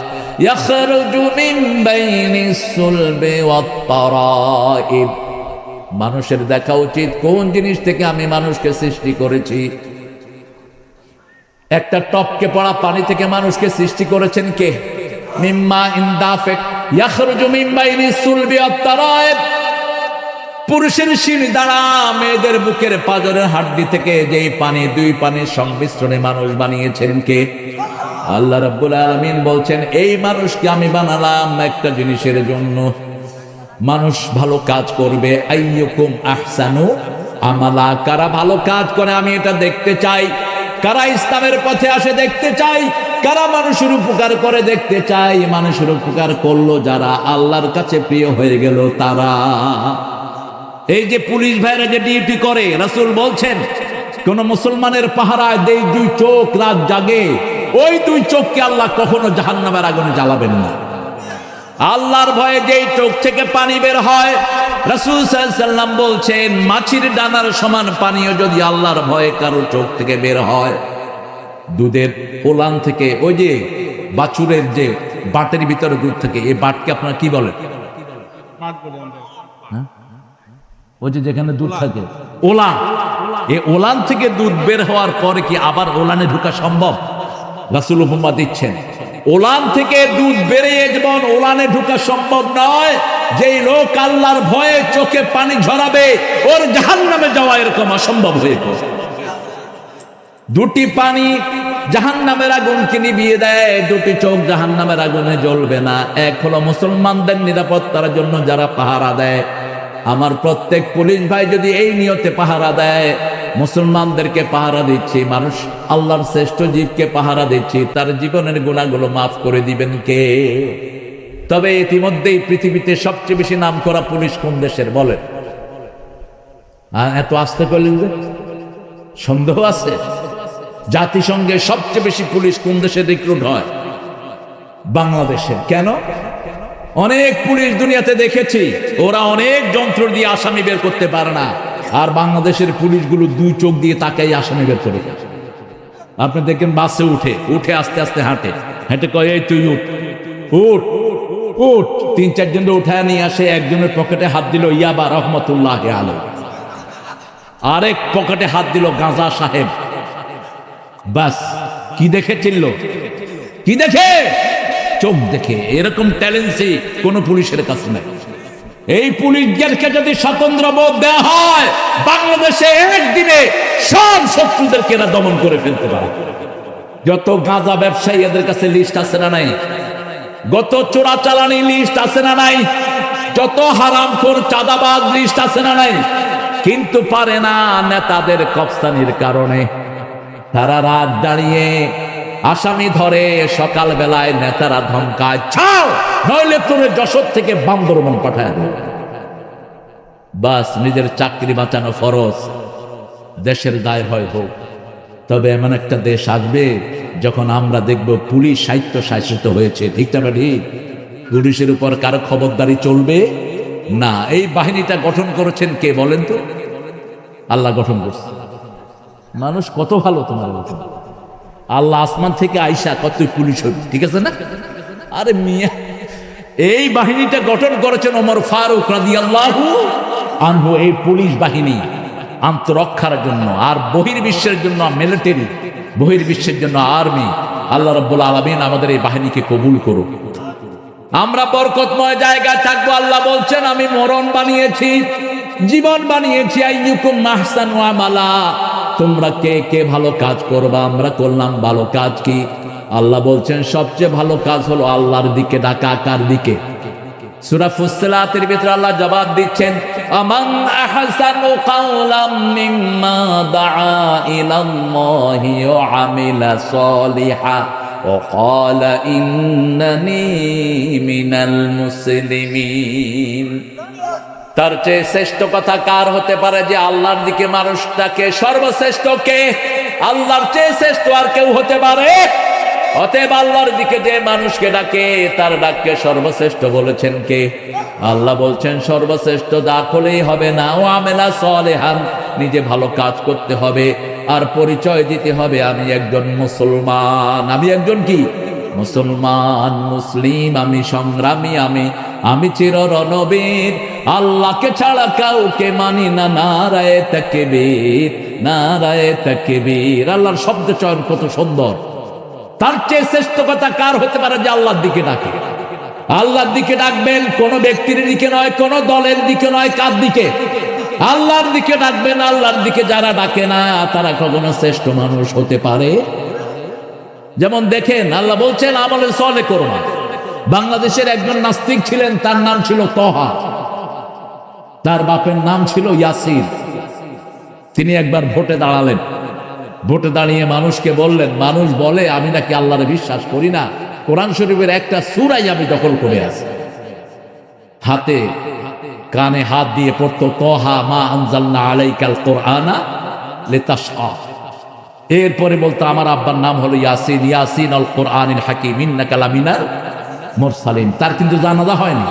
ইয়াখরুজু মিন বাইনিস সুলবি ওয়াত তারাইব। মানুষের দেখা উচিত কোন জিনিস থেকে আমি মানুষকে সৃষ্টি করেছি। একটা টপকে পড়া পানি থেকে মানুষকে সৃষ্টি করেছেন কে? মিম্মা দাফিক ইয়াখরুজু মিন বাইনিস সুলবি ওয়াত তারাইব। পুরুষের সিঁড়ি দ্বারা মেয়েদের বুকের পাঁজরের হাড্ডি থেকে যেই পানি, দুই পানির সংমিশ্রণে মানুষ বানিয়েছেন কে? আল্লাহ রাব্বুল আলামিন বলছেন, এই মানুষকে আমি বানালাম একটা জিনিসের জন্য। মানুষ ভালো কাজ করবে। আইয়ুকুম আহসানু আমালা, কারা ভালো কাজ করে আমি এটা দেখতে চাই। কারা ইসলামের পথে আসে দেখতে চাই। কারা মানুষের উপকার করে দেখতে চাই। মানুষের উপকার করলো যারা, আল্লাহর কাছে প্রিয় হয়ে গেল তারা। এই যে পুলিশ ভাইরা যে ডিউটি করে, রাসূল বলছেন কোন মুসলমানের পাহারায় যেই দুই চোখ রাত জাগে, ওই দুই চোখকে আল্লাহ কখনো জাহান্নামের আগুনে জ্বালাবেন না। আল্লাহর ভয়ে যেই চোখ থেকে পানি বের হয়, রাসূল সাল্লাল্লাহু আলাইহি সাল্লাম বলছেন মাছির ডানার সমান পানিও যদি আল্লাহর ভয়ে কারো চোখ থেকে বের হয়, দুধের ওলান থেকে, ওই যে বাছুরের যে বাটের ভিতরে দুধ থেকে, এই বাটকে আপনারা কি বলেন? ওই যে যেখানে দুধ থাকে, ওলান। এই ওলান থেকে দুধ বের হওয়ার পরে কি আবার ওলানে ঢোকা সম্ভব? রাসূল উপমা দিচ্ছেন, ওলান থেকে দুধ বেরিয়ে যেমন ওলানে ঢোকা সম্ভব নয়, যেই লোক আল্লাহর ভয়ে চোখে পানি ঝরাবে ওর জাহান্নামে যাওয়া এরকম অসম্ভব হয়ে পড়ে। দুটি পানি জাহান্নামের আগুনকে নিভিয়ে দেয়, দুটি চোখ জাহান্নামের আগুনে জ্বলবে না। এক হলো মুসলমানদের নিরাপত্তার জন্য যারা পাহারা দেয়। আমার প্রত্যেক পুলিশ ভাই যদি এই নিয়তে পাহারা দেয়, মুসলমানদেরকে পাহারা দিচ্ছি, মানুষ আল্লাহর শ্রেষ্ঠ জীবকে পাহারা দিচ্ছি, তার জীবনের গুনাহগুলো মাফ করে দিবেন কে? তবে ইতিমধ্যেই পৃথিবীতে সবচেয়ে বেশি নাম করা পুলিশ কোন দেশের বলেন? এত আস্তে করলেন যে সন্দেহ আছে? জাতিসংঘে সবচেয়ে বেশি পুলিশ কোন দেশে রিক্রুট হয়? বাংলাদেশের। কেন? অনেক পুলিশ দুনিয়াতে দেখেছি, ওরা অনেক যন্ত্র দিয়ে আসামি বের করতে পারে না, আর বাংলাদেশের পুলিশগুলো দুই চোখ দিয়ে তাকাই আসামি বের করে। আপনি দেখেন বাসে উঠে আস্তে আস্তে হেঁটে কয়, এই তুই উঠ উঠ উঠ। ৩-৪ জন উঠায় নিয়ে আসে, একজনের পকেটে হাত দিল ইয়াবা রহমতুল্লাহ আলাইহি, আরেক পকেটে হাত দিল গাঁজা সাহেব। বাস, কি দেখে চিনল? কি দেখে? চোখ দেখে। এরকম ট্যালেন্সি কোন পুলিশের কাছে নেই। এই পুলিশদেরকে যদি স্বতন্ত্র বোধ দেওয়া হয়, বাংলাদেশে একদিনে সব শত্রুদেরকে এরা দমন করে ফেলতে পারে। যত গাঁজা ব্যবসায়ী এদের কাছে লিস্ট আছে না নাই? যত চোরাচালানি লিস্ট আছে না নাই? যত হারামখোর চাঁদাবাজ লিস্ট আছে না নাই? কিন্তু পারে না নেতাদের কফসানির কারণে। তারা রাত দাঁড়িয়ে আসামি ধরে, সকাল বেলায় নেতারা ধমকায়, ছাও নইলে তোরে যশোর থেকে বান্দরবান পাঠায় দেব। বাস, নিজের চাকরি বাঁচানো ফরজ, দেশের দায় হয় হোক। তবে এমন একটা দেশ আসবে যখন আমরা দেখব পুলিশ স্বায়ত্তশাসিত হয়েছে, ঠিক না ঠিক? পুলিশের উপর কারো খবরদারি চলবে না। এই বাহিনীটা গঠন করেছেন কে বলেন তো? আল্লাহ গঠন করছে। মানুষ কত ভালো তোমার গঠন। আল্লাহ আসমান থেকে আইসা কত পুলিশ হইবে, ঠিক আছে না? আরে মিয়া, এই বাহিনীটা গঠন করেছেন ওমর ফারুক রাদিয়াল্লাহু আনহু। এই পুলিশ বাহিনী আত্মরক্ষার জন্য, আর বহির্বিশ্বের জন্য মিলিটারি, বহির্বিশ্বের জন্য আর্মি। আল্লাহ রাব্বুল আলামিন আমাদের এই বাহিনীকে কবুল করুক। আমরা বরকতময় জায়গায় থাকবো। আল্লাহ বলছেন আমি মরণ বানিয়েছি, জীবন বানিয়েছি। আইয়ুকুম আহসানু আমালা, তোমরা কে কে ভালো কাজ করবা। আমরা করলাম ভালো কাজ কি? আল্লাহ বলছেন সবচেয়ে ভালো কাজ হলো আল্লাহর দিকে ডাকা। কার দিকে? সূরা ফুসসিলাতের ভিতরে আল্লাহ জবাব দিচ্ছেন, আমান আহসানু কাওলাম মিম্মা দাআ ইলাল্লাহি ওয়া আমিলা সলিহা ওয়া ক্বালা ইন্নানী মিনাল মুসলিমিন। তার চেয়ে শ্রেষ্ঠ কথা কার হতে পারে যে আল্লাহর দিকে মানুষটাকে? সর্বশ্রেষ্ঠ কে? আল্লাহর চেয়ে শ্রেষ্ঠ আর কেউ হতে পারে? অতএব আল্লাহর দিকে যে মানুষকে ডাকে তার ডাককে সর্বশ্রেষ্ঠ বলেছেন কে? আল্লাহ বলছেন সর্বশ্রেষ্ঠ ডাক হলেই হবে না, ও আমেলা সলেহান, নিজে ভালো কাজ করতে হবে আর পরিচয় দিতে হবে আমি একজন মুসলমান। আমি একজন কি? মুসলমান, মুসলিম, আমি সংগ্রামী, আমি চির রণবীর, আল্লাহকে ছাড়া কাউকে মানি না। নারায়ে তাকবীর, নারায়ে তাকবীর। আল্লাহর শব্দ চয়ন কত সুন্দর। তার চেয়ে শ্রেষ্ঠ কথা কার হতে পারে যে আল্লাহর দিকে ডাকে? আল্লাহর দিকে ডাকবেন, কোন ব্যক্তির দিকে নয়, কোন দলের দিকে নয়। কার দিকে? আল্লাহর দিকে ডাকবেন। আল্লাহর দিকে যারা ডাকে না তারা কখনো শ্রেষ্ঠ মানুষ হতে পারে? যেমন দেখেন আল্লাহ বলছেন আমলে সলে করো না। বাংলাদেশের একজন নাস্তিক ছিলেন, তার নাম ছিল তহা, তার বাপের নাম ছিল ইয়াসিন। তিনি একবার ভোটে দাঁড়ালেন। ভোটে দাঁড়িয়ে মানুষকে বললেন, মানুষ বলে আমি নাকি আল্লাহরে বিশ্বাস করি না, কোরআন শরীফের একটা সূরাই আমি দখল করে আছি। হাতে কানে হাত দিয়ে পড়তো তহা মা আনজালনা আলাইকাল কোরআনা লিতাশকা। এরপরে বলতো আমার আব্বার নাম হলো ইয়াসিন, ইয়াসিন আল কোরআনিল হাকিম ইন্নাকা লামিনাল মুরসালিন। তার কিন্তু জানাজা হয়নি।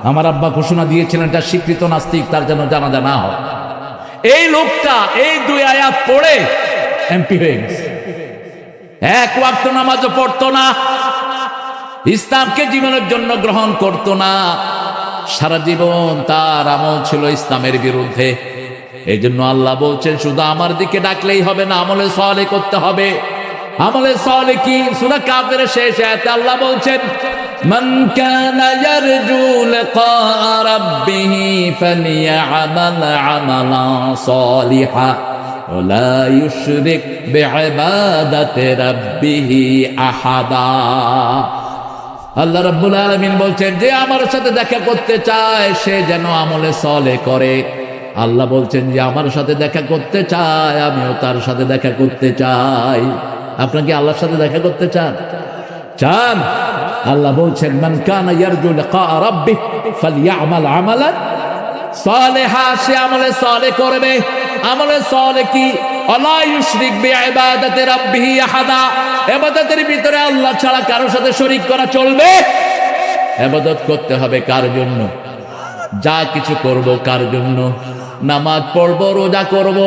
আমার আব্বা ঘোষণা দিয়েছিলেন এটা স্বীকৃত নাস্তিক, তার যেন জানাজা না হয়। এই লোকটা এই দুই আয়াত পড়ে এমপি হয়ে গেছে। এক ওয়াক্ত নামাজও পড়তো না, ইসলামকে জীবনের জন্য গ্রহণ করত না। সারা জীবন তার আমল ছিল ইসলামের বিরুদ্ধে। এই জন্য আল্লাহ বলছেন শুধু আমার দিকে ডাকলেই হবে না, আমলে সালেহ করতে হবে। আমলে সালেহ কি? সূরা কাফের শেষ আয়াতে আল্লাহ বলছেন মান কানা ইয়ারজু লিকা রাব্বিহি ফালিয়া'মাল আমালান সালিহা ওয়া লা ইউশরিক বিইবাদাতি রাব্বিহি আহাদা। আল্লাহ রাব্বুল আলামিন বলছেন যে আমার সাথে দেখা করতে চায় সে যেন আমলে সালেহ করে। আল্লাহ বলছেন যে আমার সাথে দেখা করতে চায় আমিও তার সাথে দেখা করতে চাই। আপনারা কি আল্লাহর সাথে দেখা করতে চান? চান? আল্লাহ বলছেন মান কানা ইয়ারজু লিকা রাব্বিহ ফালইআমাল আমালান সালিহা, সে আমলে সালেহ করবে। আমলে সালেহ কি? ওয়ালা ইউশরিক বিইবাদাতি রাব্বিহি আহাদা। ইবাদতের ভিতরে আল্লাহ ছাড়া কারোর সাথে শরীক করা চলবে? ইবাদত করতে হবে কার জন্য? যা কিছু করব কার জন্য? নামাজ পড়বো, রোজা করব,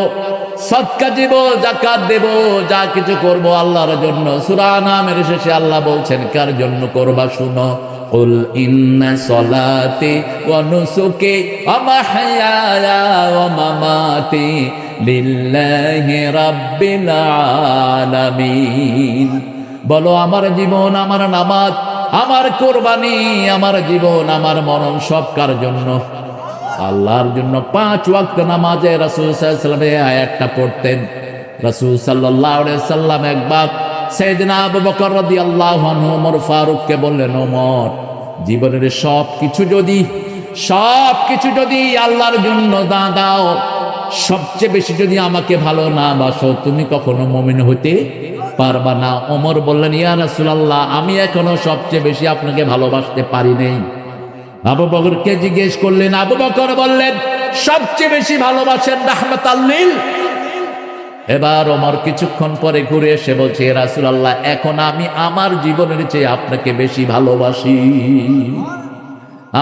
সদকা দেব, যাকাত দেব, যা কিছু করব আল্লাহর জন্য। সূরা নামের শেষে আল্লাহ বলছেন কার জন্য করবা শুনো, কুল ইন্না সলাতি ওয়া নুসুকি ওয়া মাহইয়ায়া ওয়া মামাতি লিল্লাহি রাব্বিল আলামিন। বলো আমার জীবন, আমার নামাজ, আমার কোরবানি, আমার জীবন, আমার মরণ সব কার জন্য? আল্লাহর জন্য। 5 ওয়াক্ত নামাজে রাসূল সাল্লাল্লাহু আলাইহি ওয়াসাল্লাম এই আয়াতটা পড়তেন। রাসূল সাল্লাল্লাহু আলাইহি ওয়াসাল্লাম একবার সাইয়েদনা আবু বকর রাদিয়াল্লাহু আনহু ওমর ফারুককে বললেন, ওমর জীবনের সবকিছু যদি আল্লাহর জন্য দাও, সবচেয়ে বেশি যদি আমাকে ভালো না বাসো তুমি কখনো মুমিন হতে পারবা না। ওমর বললেন, ইয়া রাসূলুল্লাহ আমি এখনো সবচেয়ে বেশি আপনাকে ভালোবাসতে পারি নাই। আবু বকরকে জিজ্ঞেস করলেন, আবু বকর বললেন সবচেয়ে বেশি ভালোবাসেন রাহমাতাল লিল। এবার ওমর কিছুক্ষণ পরে ঘুরে এসে বলছে, ইয়া রাসূলুল্লাহ এখন আমি আমার জীবনের চেয়ে আপনাকে বেশি ভালোবাসি।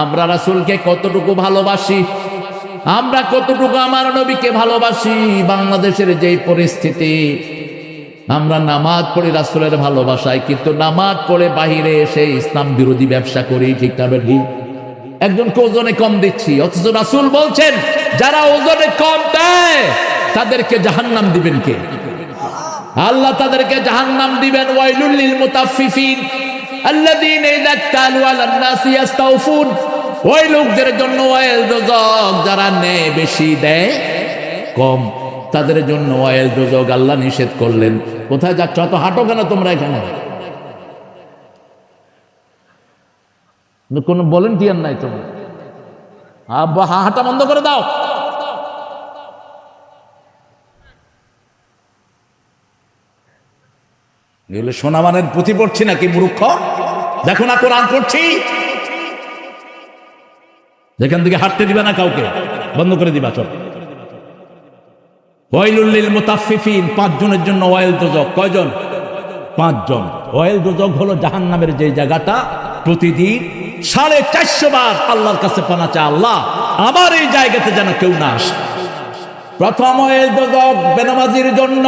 আমরা রাসূলকে কতটুকু ভালোবাসি, আমরা কতটুকু আমার নবীকে ভালোবাসি। বাংলাদেশের যেই পরিস্থিতি, আমরা নামাজ পড়ি রাসূলের ভালোবাসায়, কিন্তু নামাজ পড়ে বাহিরে এসে ইসলাম বিরোধী ব্যবসা করি। ঠিক না বেঠি? একজনকে ওজনে কম দিচ্ছি, অথচ রাসূল বলছেন যারা ওজনে কম দেয় তাদেরকে জাহান্নাম দিবেন কে? আল্লাহ তাদেরকে জাহান্নাম দিবেন। ওয়াইলুল লিল মুতাফফিফিন আল্লাযীনা ইযা তালু আলান নাসি ইস্তাওফুন। ওই লোকদের জন্য ওয়াইল দোজক, যারা নেয় বেশি দেয় কম, তাদের জন্য ওয়াইল দোজক আল্লাহ নিষেধ করলেন। কোথায় যাচ্ছ? তো হাঁটো কেন তোমরা এখানে? কোনো ভলেন্টিয়ার নাই তোমরা, হাঁটা বন্ধ করে দাও। এগুলো সোনামানের পুঁথি পড়ছি নাকি মূর্খ? দেখো না কোরআন পড়ছি। যেখান থেকে হাঁটতে দিবে না কাউকে, বন্ধ করে দিবা সব। ওয়াইলুল লিল মুতাফফিফিন, 5 জনের জন্য ওয়াইল দোজক। কয়জন? 5 জন। ওয়াইল দোজক হলো জাহান্নামের যে জায়গাটা প্রতিদিন 450 বার আল্লাহর কাছে পানা চায়, আল্লাহ আমার এই জায়গাতে যেন কেউ না আসে। প্রথম ওয়াইল দোজক বেনামাজির জন্য,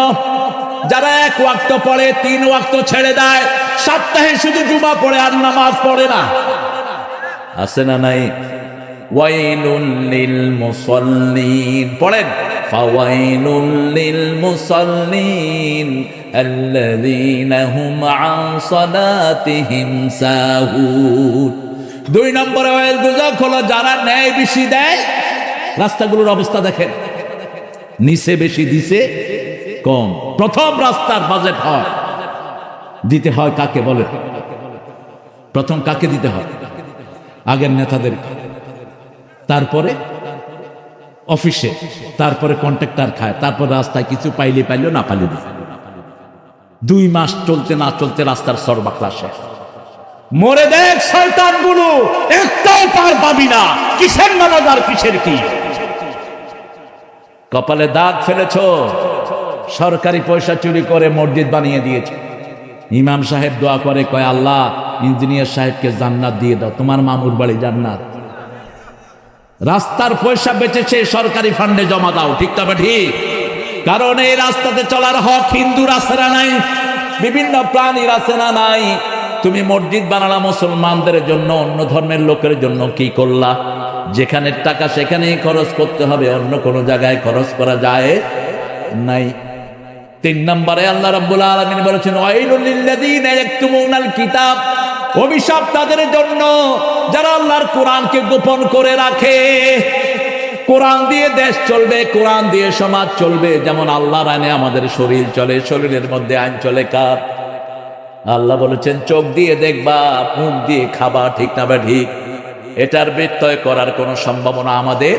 যারা 1 ওয়াক্ত পড়ে 3 ওয়াক্ত ছেড়ে দেয়, সপ্তাহে শুধু জুমা পড়ে আর নামাজ পড়ে না। আছে না নাই? ওয়াইলুল লিল মুসাল্লিন পড়েন, ফাওয়াইলুল লিল মুসাল্লিন আল্লাযীনা হুম আন সালাতিহিম সাহুন। 2 নম্বরে ওয়াইল দোজক হলো যারা ন্যায় বেশি দেয়। রাস্তাগুলোর অবস্থা দেখেন, নিচে বেশি দিছে কম। প্রথম রাস্তার বাজেট হয়, দিতে হয় কাকে বলে? প্রথম কাকে দিতে হয়? আগের নেতাদের, তারপরে অফিসে, তারপরে কন্ট্রাক্টর খায়, তারপর রাস্তায় কিছু পাইলে পাইলো, না পাইলে দিতে। 2 মাস চলতে না চলতে রাস্তার সর্বাকলা শেষ। মরে দেখ শয়তানগুলো, একটাও পার পাবি না। কিসের নামাজ আর কিসের কি? কপালে দাগ ফেলেছ, সরকারি পয়সা চুরি করে মসজিদ বানিয়ে দিয়েছে। ইমাম সাহেব দোয়া করে, কয় আল্লাহ ইঞ্জিনিয়ার সাহেবকে জান্নাত দিয়ে দাও, তোমার মামুর বাড়ি জান্নাত। রাস্তার পয়সা বেঁচেছে, সরকারি ফান্ডে জমা দাও। ঠিক তবে ঠিক, কারণ এই রাস্তাতে চলার হক হিন্দুর আছে না নাই? বিভিন্ন প্রাণীর আছে না নাই? তুমি মসজিদ বানালা মুসলমানদের জন্য, অন্য ধর্মের লোকের জন্য কি করলা? যেখানে টাকা সেখানেই খরচ করতে হবে, অন্য কোনো জায়গায় খরচ করা যায় নাই। 3 নম্বরে আল্লাহ রাব্বুল আলামিন বলেছেন, ওয়াইলুল লিল্লাযীনা ইয়াকতুমুনাল কিতাব। অভিশাপ তাদের জন্য যারা আল্লাহর কোরআনকে গোপন করে রাখে। কোরআন দিয়ে দেশ চলবে, কোরআন দিয়ে সমাজ চলবে। যেমন আল্লাহর আইনে আমাদের শরীর চলে, শরীরের মধ্যে আইন চলে কার? আল্লাহ বলেছেন চোখ দিয়ে দেখবা, মুখ দিয়ে খাবা। ঠিক না বা ঠিক? এটার ব্যত্যয় করার কোনো সম্ভাবনা আমাদের,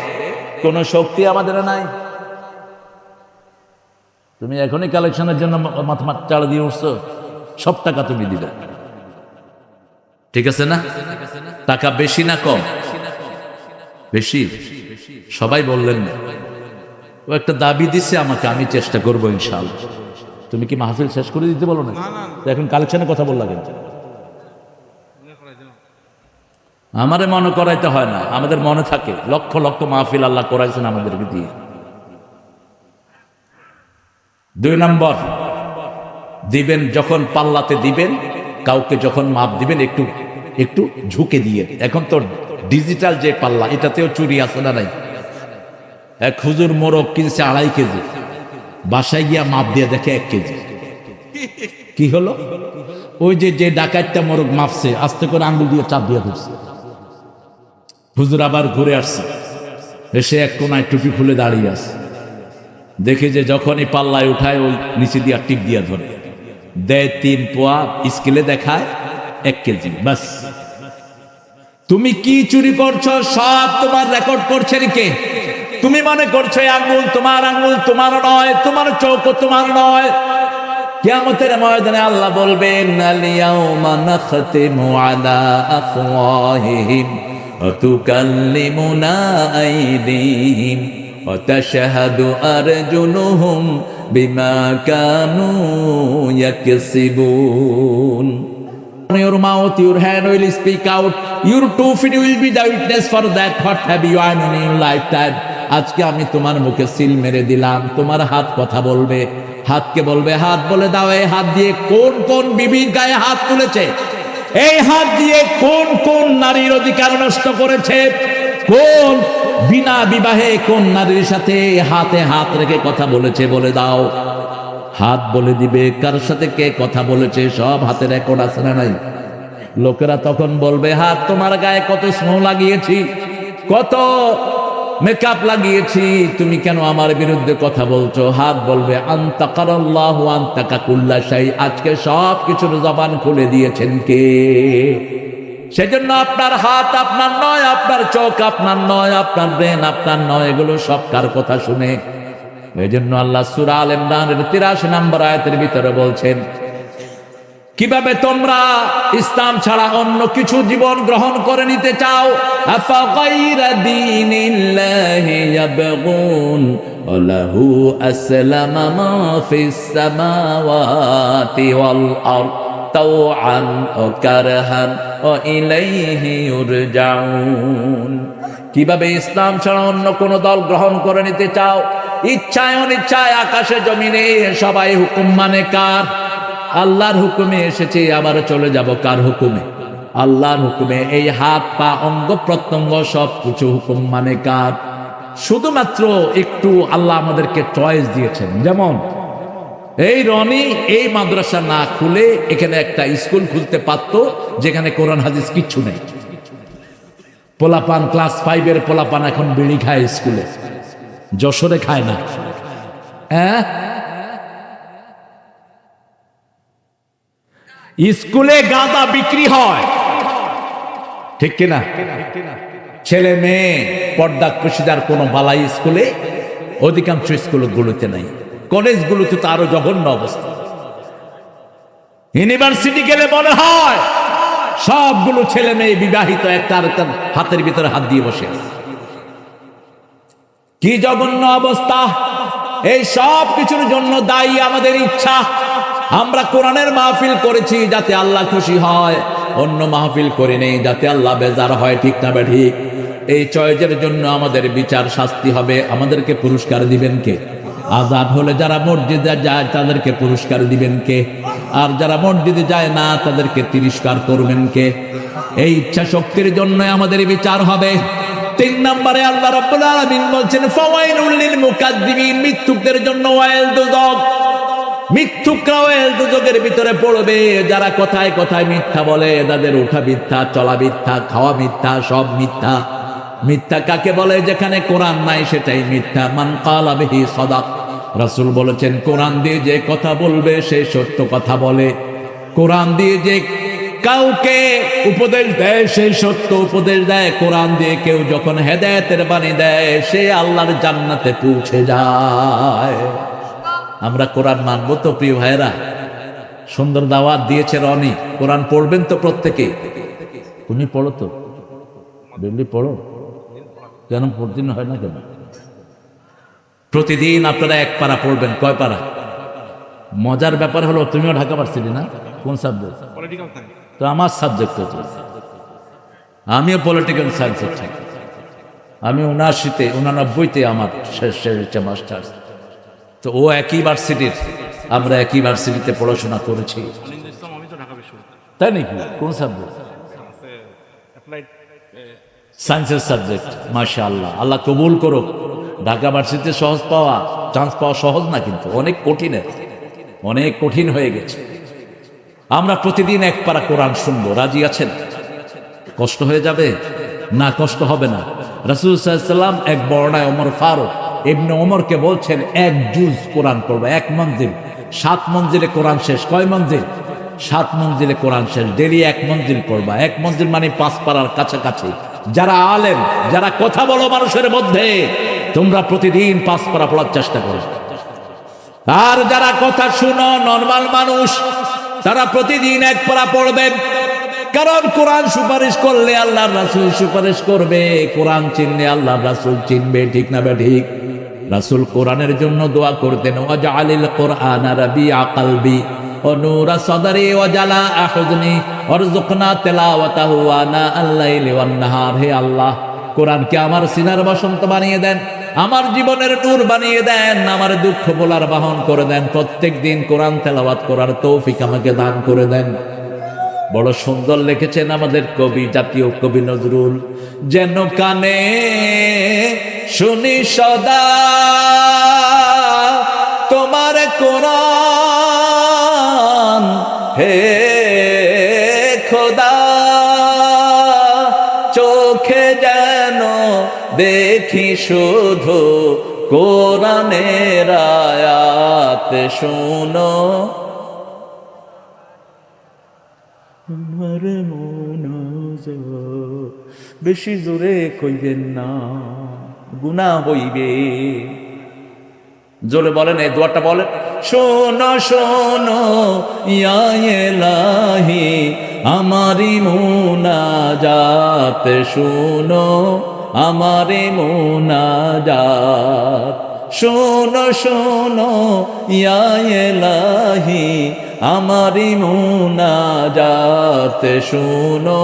কোনো শক্তি আমাদের নাই। তুমি এখনই কালেকশনের জন্য মাথা চাড়া দিয়ে উঠছো, সব টাকা তুমি দিলে। ঠিক আছে না? টাকা বেশি না কম? বেশি। সবাই বললেন না, ও একটা দাবি দিছে আমাকে, আমি চেষ্টা করবো ইনশাআল্লাহ। তুমি কি মাহফিল শেষ করে দিতে বলো না? এখন কালেকশনের কথা বললা কেন? আমারে মনে করাইতে হয় না, আমাদের মনে থাকে লক্ষ লক্ষ মাহফিল আল্লাহ করাইছেন আমাদেরকে দিয়ে। 2 নম্বর, দিবেন যখন পাল্লাতে দিবেন, কাউকে যখন মাপ দিবেন একটু একটু ঝুঁকে দিয়ে। এখন তো ডিজিটাল যে পাল্লা, এটাতেও চুরি আছে না নাই? এক হুজুর মোরগ কিনছে 2.5 কেজি, বাসায় গিয়া মাপ দিয়ে দেখে 1 কেজি। কি হলো? ওই যে ডাকাতটা মোরগ মাপছে, আস্তে করে আঙ্গুল দিয়ে চাপ দিয়ে ধরছে। হুজুর আবার ঘুরে আসছে, এসে এক কোনায় টুপি খুলে দাঁড়িয়ে আছে। দেখে যে যখনই পাল্লায় উঠায়, ওই নিচে দিয়া টিপ দিয়া ধরে দেয় 3 পোয়া, স্কেলে দেখায় 1 কেজি। বাস। তুমি কি চুরি করছো সব তোমার রেকর্ড করছে কে? তুমি মনে করছো আঙ্গুল তোমার নয়, তোমার চোখ তোমার নয়। কিয়ামতের ময়দানে আল্লাহ বলবেন, আল-ইয়াওমা নাখতিমু আলা আফওয়াহিহিম ওয়া তুকাল্লিমুনা আইদিহিম ওয়া তাশহাদু আরজুলুহুম বিমা Kanu ইয়াকসিবুন। Your mouth, your hand will speak out. Your 2 feet will be the witness for that. What have you done in your lifetime? আজকে আমি তোমার মুখে সিল মেরে দিলাম, তোমার হাত কথা বলবে। হাতকে বলবে, হাত বলে দাও, এই হাত দিয়ে কোন কোন বিবির গায়ে হাত তুলেছে? এই হাত দিয়ে কোন কোন নারীর অধিকার নষ্ট করেছে? কোন বিনা বিবাহে কোন নারীর সাথে হাতে হাত রেখে কথা বলেছে বলে দাও। হাত বলে দিবে কার সাথে কে কথা বলেছে, সব হাতে রেকর্ড আছে না নাই? লোকেরা তখন বলবে, হাত তোমার গায়ে কত স্নো লাগিয়েছি, কত মেকআপ লাগিয়েছি, তুমি কেন আমার বিরুদ্ধে কথা বলছো? হাত বলবে, আনতাকারাল্লাহু আনতাকা কুল্লা শাই, আজকে সব কিছুর জবান খুলে দিয়েছেন কে? সেজন্য আপনার হাত আপনার নয়, আপনার চোখ আপনার নয়, আপনার ব্রেন আপনার নয়, এগুলো সব কার কথা শুনে? এই জন্য আল্লাহ সূরা আল ইমরানের 83 নম্বর আয়াতের ভিতরে বলছেন, কিভাবে তোমরা ইসলাম ছাড়া অন্য কিছু জীবন গ্রহণ করে নিতে চাও? আফা গায়রা দীনিল্লাহি ইয়াবগুন ওয়া লাহু আসলামা মা ফিস সামাওয়াতি ওয়াল আরদ তাওআন ওয়া কারহান ওয়া ইলাইহি ইউরজাউন। কিভাবে ইসলাম ছাড়া অন্য কোন দল গ্রহণ করে নিতে চাও? ইচ্ছায় অনিচ্ছায় আকাশে জমিনে সবাই হুকুম মানে কার? আল্লাহর হুকুমে এসেছে, আবার চলে যাব কার হুকুমে? আল্লাহর হুকুমে। এই হাত পা অঙ্গ প্রত্যঙ্গ সব কিছু হুকুম মানে কার? শুধুমাত্র একটু আল্লাহ আমাদেরকে চয়েস দিয়েছেন। যেমন এই রনি এই মাদ্রাসা না খুলে এখানে একটা স্কুল খুলতে পারত, যেখানে কোরআন হাদিস কিচ্ছু নেই। পোলাপান ক্লাস 5-এর পোলাপান এখন বিড়ি খায় স্কুলে, যশোরে খায় না। হ্যাঁ, স্কুলে গাঁজা বিক্রি হয়, ঠিক কিনা? ছেলে মেয়ে পর্দা কুশিদার কোন বালাই স্কুলে, অধিকাংশ স্কুলগুলোতে নাই। কলেজগুলোতে তো আরো জঘন্য অবস্থা। ইউনিভার্সিটি গেলে মনে হয় সবগুলো ছেলে মেয়ে বিবাহিত, একটা আরেকটার হাতের ভিতরে হাত দিয়ে বসে আছে। কি জঘন্য অবস্থা! এই সব কিছুর জন্য দায়ী আমাদের ইচ্ছা। আমরা কোরআনের মাহফিল করেছি যাতে আল্লাহ খুশি হয়, অন্য মাহফিল করে নেই যাতে আল্লাহ বেজার হয়, ঠিক না ঠিক? এই চয়েজের জন্য আমাদের বিচার শাস্তি হবে। আমাদেরকে পুরস্কার দিবেন কে? আজান হলে যারা মসজিদে যায় তাদেরকে পুরস্কার দিবেন কে? আর যারা মসজিদে যায় না তাদেরকে তিরস্কার করবেন কে? এই ইচ্ছা শক্তির জন্য আমাদের বিচার হবে। 3 নম্বরে আল্লাহ রাব্বুল আলামিন বলছেন, ফাওয়াইলুল লিল মুকাদ্দিবিন, মিথ্যুকদের জন্য ওয়াইল দুজক। মিথ্যুকরা ওয়াইল দুজকের ভিতরে পড়বে। যারা কথায় কথায় মিথ্যা বলে, তাদের ওঠা মিথ্যা, চলা মিথ্যা, খাওয়া মিথ্যা, সব মিথ্যা। মিথ্যা কাকে বলে? যেখানে কোরআন নাই সেটাই মিথ্যা। মান ক্বালা বিহি সাদাক, রাসূল বলেছেন, কোরআন দিয়ে যে কথা বলবে সে সত্য কথা বলে। কোরআন দিয়ে যে কাউকে উপদেশ দেয় সে সত্য উপদেশ দেয়। কোরআন দিয়ে কেউ যখন হেদায়েতের বাণী দেয় সে আল্লাহর জান্নাতে পৌঁছে যায়। আমরা কোরআন মানবো তো প্রিয় ভাইরা? সুন্দর দাওয়াত দিয়েছে রনি। কোরআন পড়বেন তো প্রত্যেকে? তুমি পড়ো তো, ডেলি পড়ো। কেন প্রতিদিন হয় না কেন? প্রতিদিন আপনারা 1 পারা পড়বেন। কয় পারা? মজার ব্যাপার হলো তুমিও ঢাকা ভার্সিটি না? কোন সাবজেক্ট? Political science. তো আমার সাবজেক্ট হচ্ছে, আমিও পলিটিক্যাল সায়েন্সের থাকি। আমি 89-তে আমার শেষ হচ্ছে মাস্টার্স। তো ও একই ভার্সিটির, আমরা একই ভার্সিটিতে পড়াশোনা করেছি। তাই নাকি? কোন সাবজেক্ট? সায়েন্সের সাবজেক্ট। মাশাআল্লাহ, আল্লাহ কবুল করুক। ঢাকা ভার্সিটিতে সহজ পাওয়া, চান্স পাওয়া সহজ না, কিন্তু অনেক কঠিন, অনেক কঠিন হয়ে গেছে। আমরা প্রতিদিন 1 পারা কোরআন শুনবো, রাজি আছেন? কষ্ট হয়ে যাবে না? কষ্ট হবে না। রাসূল সাল্লাল্লাহু আলাইহি ওয়াসাল্লাম এক বর্ণায় ওমর ফারুক ইবনে ওমরকে বলছেন 1 জুজ কোরআন পড়বো, 1 মঞ্জিল। 7 মঞ্জিলে কোরআন শেষ। কয় মঞ্জিল? 7 মঞ্জিলে কোরআন শেষ। ডেলি 1 মঞ্জিল পড়বা। 1 মঞ্জিল মানে 5 পারার কাছাকাছি। যারা আলেম, যারা কথা বলো মানুষের মধ্যে, তোমরা প্রতিদিন 5 পারা পড়ার চেষ্টা করো। আর যারা কথা শুনো নরমাল মানুষ, তারা প্রতিদিন 1 পারা পড়বেন। কারণ কোরআন সুপারিশ করলে আল্লাহর রাসূল সুপারিশ করবে, কোরআন চিনলে আল্লাহর রাসূল চিনবে, ঠিক না ঠিক? রাসূল কোরআনের জন্য দোয়া করতেন, ওয়াজআলিল কোরআনা রাবিআ কলবি ওয়া নূরা সাদরি ওয়া জালাআ হুজনি ওয়ারযুকনা তিলাওয়াতাহু আনা আল-লাইলি ওয়ান নাহার। হে আল্লাহ, কোরআনকে আমার সিনার বসন্ত বানিয়ে দেন, আমার জীবনের নূর বানিয়ে দেন, আমার দুঃখ বলার বাহন করে দেন। প্রত্যেক দিন কোরআন তেলাওয়াত করার তৌফিক আমাকে দান করে দেন। বড় সুন্দর লিখেছেন আমাদের কবি, জাতীয় কবি নজরুল, যেন কানে শুনি সদা তোমার কোরআন, হে খোদা চোখে যেন দেখি শুধু কোরআনের আয়াত শুনো। আমার মোনাজাত বেশি জোরে কইবেন না, গুনাহ হইবে। জোরে বলেন, এই দোয়াটা বলেন, শোনো শোনো ইয়া ইলাহি আমারি মোনাজাত শোনো, আমারি মোনাজাত শোনো শোনো ইয়া ইলাহি আমারি মোনাজাত শোনো,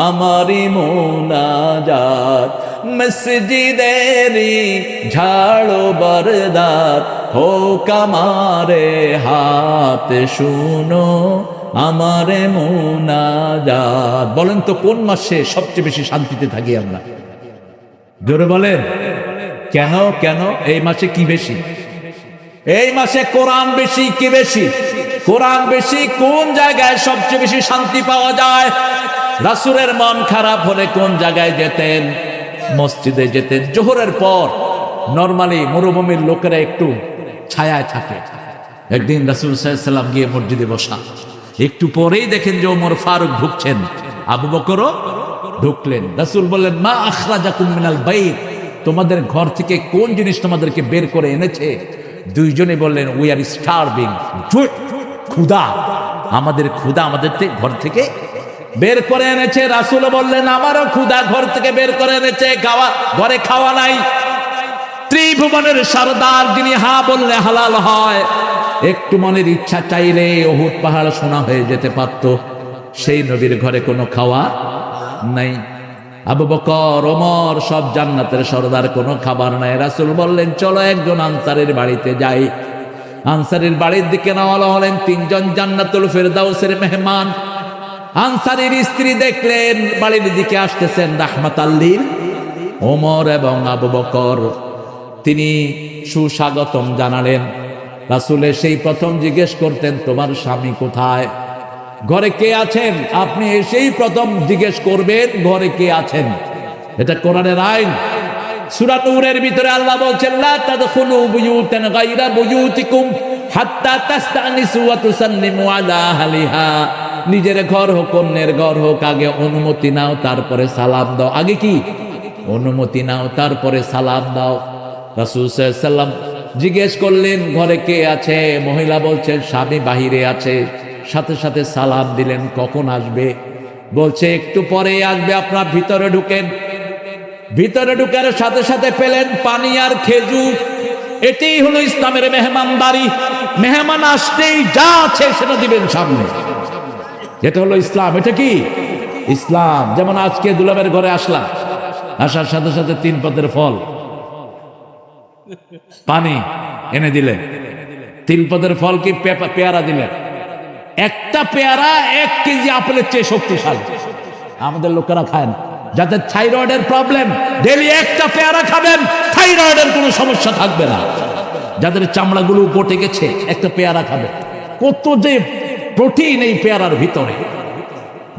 আমারি মোনাজাত। মসজিদেরি ঝাড়ো বরদার হোক আমারে হাত শুনো, আমারে মোনাজাত। বলেন তো কোন মাসে সবচেয়ে বেশি শান্তিতে থাকি আমরা? জোরে বলেন, কেন কেন এই মাসে কি বেশি? এই মাসে কোরআন বেশি কি বেশি? কোরআন বেশি। কোন জায়গায় সবচেয়ে বেশি শান্তি পাওয়া যায়? রাসূলের মন খারাপ হলে কোন জায়গায় যেতেন? মসজিদে যেতেন। জোহরের পর নরমালি মরুভূমির লোকেরা একটু ছায়ায় থাকে। একদিন রাসূল সাল্লাল্লাহু আলাইহি ওয়াসাল্লাম গিয়ে মসজিদে বসা, একটু পরেই দেখেন যে ওমর ফারুক ঢুকছেন, আবু বকরও ঢুকলেন। রাসূল বললেন, মা আখরাজাকুম মিনাল বাইত, তোমাদের ঘর থেকে কোন জিনিস তোমাদেরকে বের করে এনেছে? দুইজনে বললেন, উই আর স্টারভিং, ক্ষুধা, আমাদের ক্ষুধা আমাদের ঘর থেকে বের করে এনেছে। রাসূল বললেন, আমারও ক্ষুধা ঘর থেকে বের করে এনেছে, ঘরে খাওয়া নাই। ত্রিভুবনের সরদার যিনি হা বললে হালাল হয়, একটু মনের ইচ্ছা চাইলে উহুদ পাহাড় সোনা হয়ে যেতে পারত, সেই নবীর ঘরে কোনো খাওয়া নাই। আবু বকর ওমর সব জান্নাতের সরদার, কোনো খাবার নাই। রাসূল বললেন, চলো একজন আনসারের বাড়িতে যাই। আনসারের বাড়ির দিকে রওনা হলেন। তিনজন জান্নাতুল ফেরদাউসের মেহমান। আনসারীর স্ত্রী দেখলেন বাড়ির দিকে আসতেছেন রাহমাতাল লিল ওমর এবং আবু বকর। তিনি সুস্বাগতম জানালেন। রাসূলের সেই প্রথম জিজ্ঞেস করতেন, তোমার স্বামী কোথায়, ঘরে কে আছেন? আপনি এসেই প্রথম জিজ্ঞেস করবেন ঘরে কে আছেন। এটা কোরআনের আইন। সূরা নূরের ভিতরে আল্লাহ বলছেন, লা তাদখুলু বুয়ুতান গায়রা বুয়ুতিকুম হাত্তা তাস্তানিসু ওয়া তুসাল্লিমু আলা আহলিহা। নিজের ঘর হোক অন্যের ঘর হোক, আগে অনুমতি নাও তারপরে সালাম দাও। আগে কি? অনুমতি নাও তারপরে সালাম দাও। রাসূল সাল্লাল্লাহু আলাইহি ওয়াসাল্লাম জিজ্ঞেস করলেন, ঘরে কে আছে? মহিলা বলছেন, স্বামী বাহিরে আছে। সাথে সাথে সালাম দিলেন, কখন আসবে? বলছে, একটু পরে আসবে, আপনার ভিতরে ঢুকেন। ভিতরে ঢুকার সাথে সাথে পেলেন পানি আর খেজুর। এটাই হলো ইসলামের মেহমানদারি। মেহমান আসতেই যা আছে সেটা দিবেন সামনে। এটা হলো ইসলাম। এটা কি ইসলাম? যেমন আজকে দুলাবের ঘরে আসলাম, আসার সাথে সাথে 3 পদের ফল, পানি এনে দিলেন। 3 পদের ফল কি? পেয়ারা দিলেন। একটা পেয়ারা 1 কেজি আপেলের চেয়ে শক্তিশালী। আমাদের লোকেরা খায় না। যাদের থাইরয়েডের প্রবলেম, ডেলি একটা পেয়ারা খাবেন, থাইরয়েডের কোনো সমস্যা থাকবে না। যাদের চামড়াগুলো পটে গেছে, একটা পেয়ারা খাবে। কত যে প্রোটিন এই পেয়ারার ভিতরে।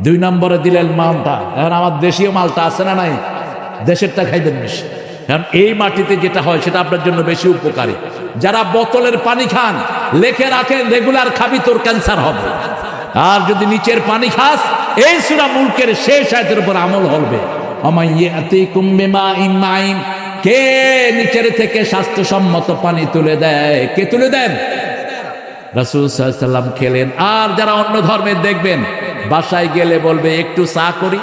2 নম্বরে দিলেন মালটা। এখন আমার দেশীয় মালটা আছে না নাই? দেশেরটা খাইবেন বেশি, কারণ এই মাটিতে যেটা হয় সেটা আপনার জন্য বেশি উপকারী। যারা বোতলের পানি খান, লেখে রাখেন রেগুলার খাবি তোর ক্যান্সার হবে। আর যদি নিচের পানি খাস, এই সূরা মুলকের শেষ আয়াতের উপর আমল হবে। আমাইয়াতিকুম বিমাইন মাইন, কে নিচের থেকে স্বাস্থ্যসম্মত পানি তুলে দেয়? কে তুলে দেন? রাসূল সাল্লাল্লাহু আলাইহি ওয়াসাল্লাম খেলেন। আর যারা অন্য ধর্মের দেখবেন, বাসায় গেলে বলবে, একটু চা করি,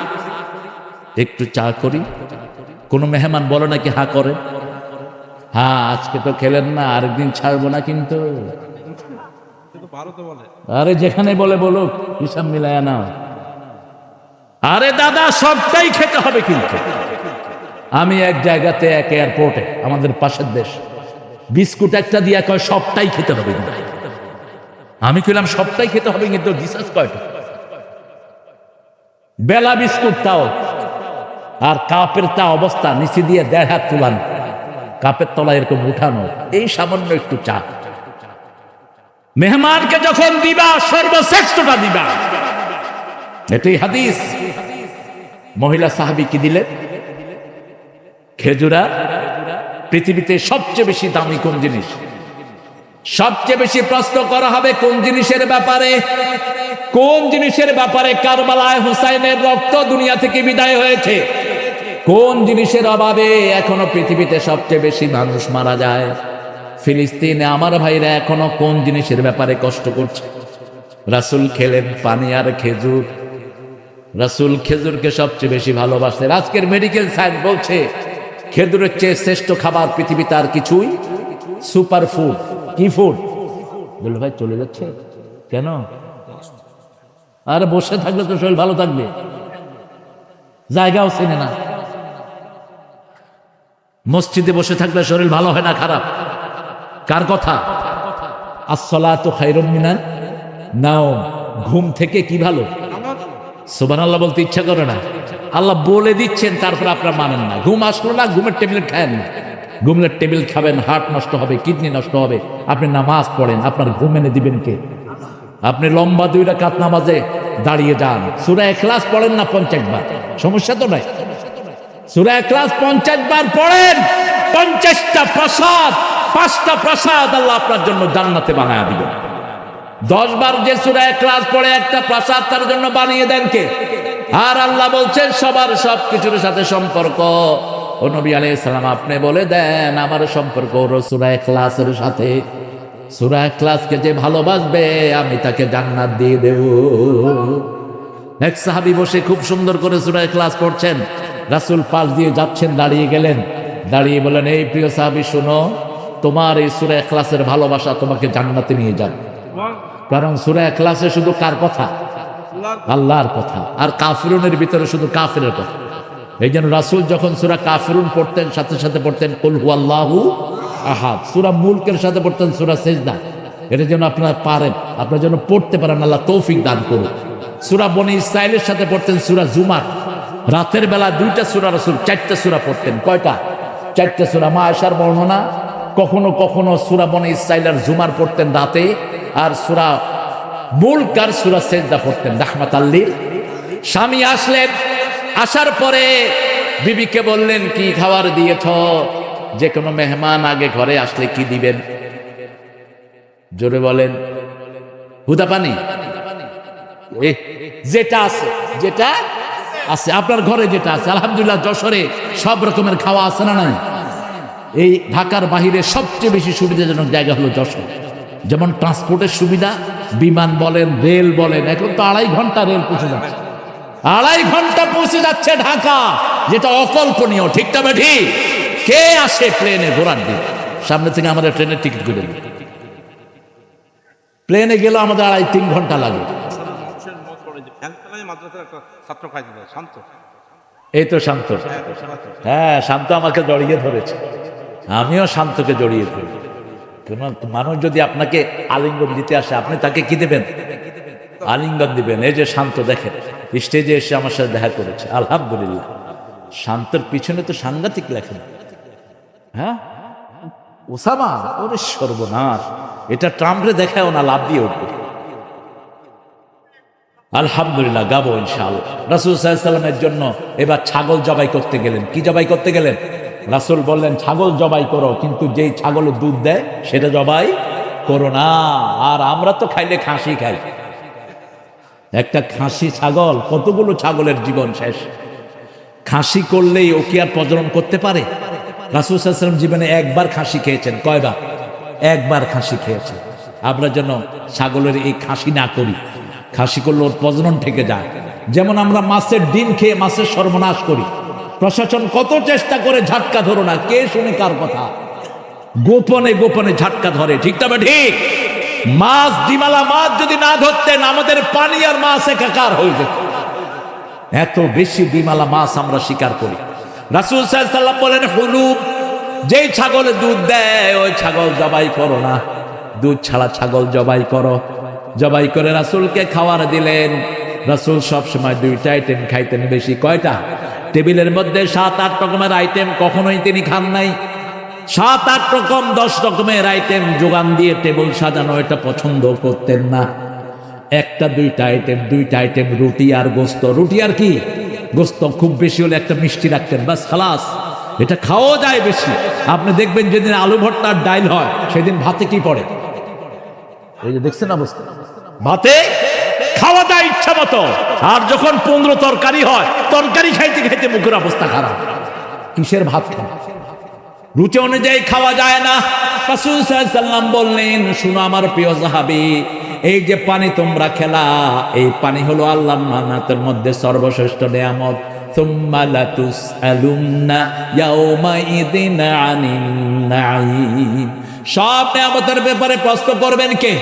একটু চা করি। কোন মেহমান বলো নাকি হা করে? হ্যাঁ, আজকে তো খেলেন না, আরেকদিন ছাড়বো না কিন্তু। আরে যেখানে বলে বলুক, হিসাব মিলায়া না। আরে দাদা, সবটাই খেতে হবে কিন্তু। আমি এক জায়গাতে, এক এয়ারপোর্টে, আমাদের পাশের দেশ, বিস্কুট একটা দিয়া কয় সবটাই খেতে হবে। আমি কইলাম সবটাই খেতে হবে কিন্তু ডিসাস কয়টা? বেলা বিস্কুট তাও, আর কাপের তা অবস্থা নিচে দিয়ে 1.5 হাত তুলান, কাপের তলায় এরকম উঠানো, এই সামান্য একটু চা। মেহমানকে যখন দিবা সর্বশ্রেষ্ঠটা দিবা, এটাই হাদিস। মহিলা সাহাবী কি দিলেন? খেজুরা। পৃথিবীতে সবচেয়ে বেশি দামি কোন জিনিস? সবচেয়ে বেশি প্রশ্ন করা হবে কোন জিনিসের ব্যাপারে? কোন জিনিসের ব্যাপারে কারবালায় হুসাইনের রক্ত দুনিয়া থেকে বিদায় হয়েছে? কোন জিনিসের অভাবে এখনো পৃথিবীতে সবচেয়ে বেশি মানুষ মারা যায়? ফিলিস্তিনে আমার ভাইরা এখনো কোন জিনিসের ব্যাপারে কষ্ট করছে? রাসূল খেলেন পানি আর খেজুর। রাসূল খেজুরকে সবচেয়ে বেশি ভালোবাসতেন। আজকের মেডিকেল সায়েন্স বলছে খেজুরের চেয়ে শ্রেষ্ঠ খাবার পৃথিবীতে আর কিছুই, সুপার ফুড। কি ফুড? বললো ভাই চলে যাচ্ছে কেন? আর বসে থাকলে তো শরীর ভালো থাকবে, জায়গাও চেনে না। মসজিদে বসে থাকলে শরীর ভালো হয় না খারাপ? কার কথা? আসসালাতু খায়রুম মিনান নাওম। ঘুম থেকে কি ভালো? সুবহানাল্লাহ বলতে ইচ্ছা করে না, আল্লাহ বলে দিচ্ছেন, তারপর আপনারা মানেন না। ঘুম আসলো না, ঘুমের টেবিল খায়েন না। ঘুমের টেবিল খাবেন, হার্ট নষ্ট হবে, কিডনি নষ্ট হবে। আপনি নামাজ পড়েন, আপনার ঘুম এনে দিবেন কে? আপনি লম্বা 2 রাকাত নামাজে দাঁড়িয়ে যান, সূরা ইখলাস পড়েন না 50 বার, সমস্যা তো নাই। সূরা ইখলাস 50 বার পড়েন, 50টা প্রাসাদ, 5টা প্রাসাদ আল্লাহ আপনার জন্য জান্নাতে বানায়া দিবেন। 10 বার যে সূরা ইখলাস পড়ে একটা প্রাসাদ তার জন্য বানিয়ে দেন কে? আর আল্লাহ বলছেন সবার সবকিছুর সাথে সম্পর্ক। ও নবী আলাইহিস সালাম আপনি বলে দেন আমার সম্পর্ক সূরা ইখলাসের সাথে। সূরা ইখলাসকে যে ভালোবাসবে আমি তাকে জান্নাত দিয়ে দেব। এক সাহাবী বসে খুব সুন্দর করে সূরা ইখলাস পড়ছেন, রাসূল পাশ দিয়ে যাচ্ছেন, দাঁড়িয়ে গেলেন, দাঁড়িয়ে বলেন এই প্রিয় সাহাবী শোনো, তোমার এই সূরা ইখলাসের ভালোবাসা তোমাকে জান্নাতে নিয়ে যাবে। কারণ সূরা ইখলাসে শুধু কার কথা? আল্লাহর কথা। আর কাফিরুনের ভিতরে শুধু কাফিরের কথা। এই জন্য রাসূল যখন সূরা কাফিরুন পড়তেন সাথে সাথে পড়তেন কুল হুয়াল্লাহু আহাদ। সূরা মুলকের সাথে পড়তেন সূরা সিজদা। এটা যেন আপনারা পারেন, আপনারা যেন পড়তে পারেন, আল্লাহ তৌফিক দান করুন। সূরা বনী ইসরাঈলের সাথে পড়তেন সূরা জুমার। রাতের বেলা 2টা সূরা রাসূল 4টা সূরা পড়তেন। কয়টা? 4টা সূরা। মা আয়েশার বর্ণনা, কখনো কখনো সূরা বনী ইসরাঈল আর জুমার পড়তেন রাতে, আর সূরা মুলক আর সূরা সিজদা পড়তেন রাহমাতাল লিল। স্বামী আসলেন, আসার পরে বিবিকে বললেন কি খাবার দিয়েছ? যে কোনো মেহমান আগে ঘরে আসলে কি দিবেন? জোরে বলেন। হুদা পানি, যেটা আছে, যেটা আছে আপনার ঘরে, যেটা আছে। আলহামদুলিল্লাহ যশোরে সব রকমের খাওয়া আছে না নাই? এই ঢাকার বাহিরে সবচেয়ে বেশি সুবিধাজনক জায়গা হলো যশোর। যেমন ট্রান্সপোর্টের সুবিধা, বিমান বলেন, রেল বলেন, এখন তো 2.5 ঘন্টা রেল পৌঁছে যাচ্ছে। 2.5 ঘন্টা পৌঁছে যাচ্ছে ঢাকা, যেটা অকল্পনীয়। ঠিক না ঠিক? কে আসে প্লেনে ঘোরার দিন? সামনে থেকে আমাদের ট্রেনের টিকিট করে দিন। প্লেনে গেলে আমাদের 2.5-3 ঘন্টা লাগে। এই তো শান্ত। হ্যাঁ, শান্ত আমাকে জড়িয়ে ধরেছে, আমিও শান্তকে জড়িয়ে ধরি। মানুষ যদি আপনাকে আলিঙ্গন দিতে আসে, আপনি তাকে কি দেবেন? আলিঙ্গন দিবেন। এই যে শান্ত দেখেন স্টেজে এসে আমার সাথে দেখা করেছে, আলহামদুলিল্লাহ। শান্তর পিছনে তো সাংঘাতিক লেখেন। হ্যাঁ, ওসামা, ওরে সর্বনাশ, এটা ট্রাম্পরে দেখাও না, লাভ দিয়ে উঠবে। আলহামদুলিল্লাহ, গাবো ইনশাআল্লাহ। রাসূল সাল্লাল্লাহু আলাইহি ওয়াসাল্লামের জন্য এবার ছাগল জবাই করতে গেলেন। কি জবাই করতে গেলেন? রাসূল বললেন ছাগল জবাই করো, কিন্তু যেই ছাগলের দুধ দেয় সেটা জবাই করো না। আর আমরা তো খাইলে খাসি খাই। একটা খাসি ছাগল, কতগুলো ছাগলের জীবন শেষ। খাসি করলেই ও কি আর প্রজনন করতে পারে? রাসূল সাল্লাল্লাহু আলাইহি ওয়াসাল্লাম জীবনে একবার খাসি খেয়েছেন। কয়বার? একবার খাসি খেয়েছেন। আমরা যেন ছাগলের এই খাসি না করি। খাসি করলে ওর প্রজনন থেকে যায়। যেমন আমরা মাছের ডিম খেয়ে মাছের সর্বনাশ করি। প্রশাসন কত চেষ্টা করে ঝাটকা ধরো না, কে শুনে কার কথা? গোপনে গোপনে ঝাটকা ধরে। ঠিক তবে ঠিক? মাছ, ডিমালা মাছ যদি না ধরতেন আমাদের পানি আর মাছ একাকার হয়ে যেত। এত বেশি ডিমালা মাছ আমরা শিকার করি। রাসূল সাল্লাল্লাহু আলাইহি ওয়াসাল্লাম বলেন হুলুব, যেই ছাগলে দুধ দেয় ওই ছাগল জবাই করো না, দুধ ছাড়া ছাগল জবাই করো। জবাই করে রাসূলকে খাওয়ার দিলেন। রাসূল সব সময় 2টা আইটেম খাইতেন বেশি। কয়টা? টেবিলের মধ্যে 7-8 রকমের আইটেম কখনোই তিনি খান নাই। 7-8 রকম 10 রকমের আইটেম যোগান দিয়ে টেবিল সাজানো এটা পছন্দ করতেন না। 1-2টা আইটেম, 2টা আইটেম রুটি আর গোস্ত। রুটি আর কি? গোস্ত। খুব বেশি হলে একটা মিষ্টি রাখতেন, বাস খালাস। এটা খাওয়া যায় বেশি। আপনি দেখবেন যেদিন আলু ভর্তার ডাইল হয় সেদিন ভাতে কি পড়ে? এই যে দেখছেন অবস্থা, ভাতে খাওয়া যায় ইচ্ছা মতো। আর যখন 15 তরকারি হয়, তরকারি খাইতে খাইতে মুখের অবস্থা খারাপ। কিসের ভাত খান? রুচি অনুযায়ী খাওয়া যায় না। রাসূল সাল্লাল্লাহু আলাইহি ওয়াসাল্লাম বললেন, শুনো আমার প্রিয় সাহাবী, এই যে পানি তোমরা খেলা, এই পানি হলো আল্লাহর মান্নাতের মধ্যে সর্বশ্রেষ্ঠ নিয়ামত। সুম্মা লাতুসআলুন্না ইয়াউমাইযিন আনিন নাঈম। সব নিয়ামতের ব্যাপারে প্রশ্ন করবেন কে?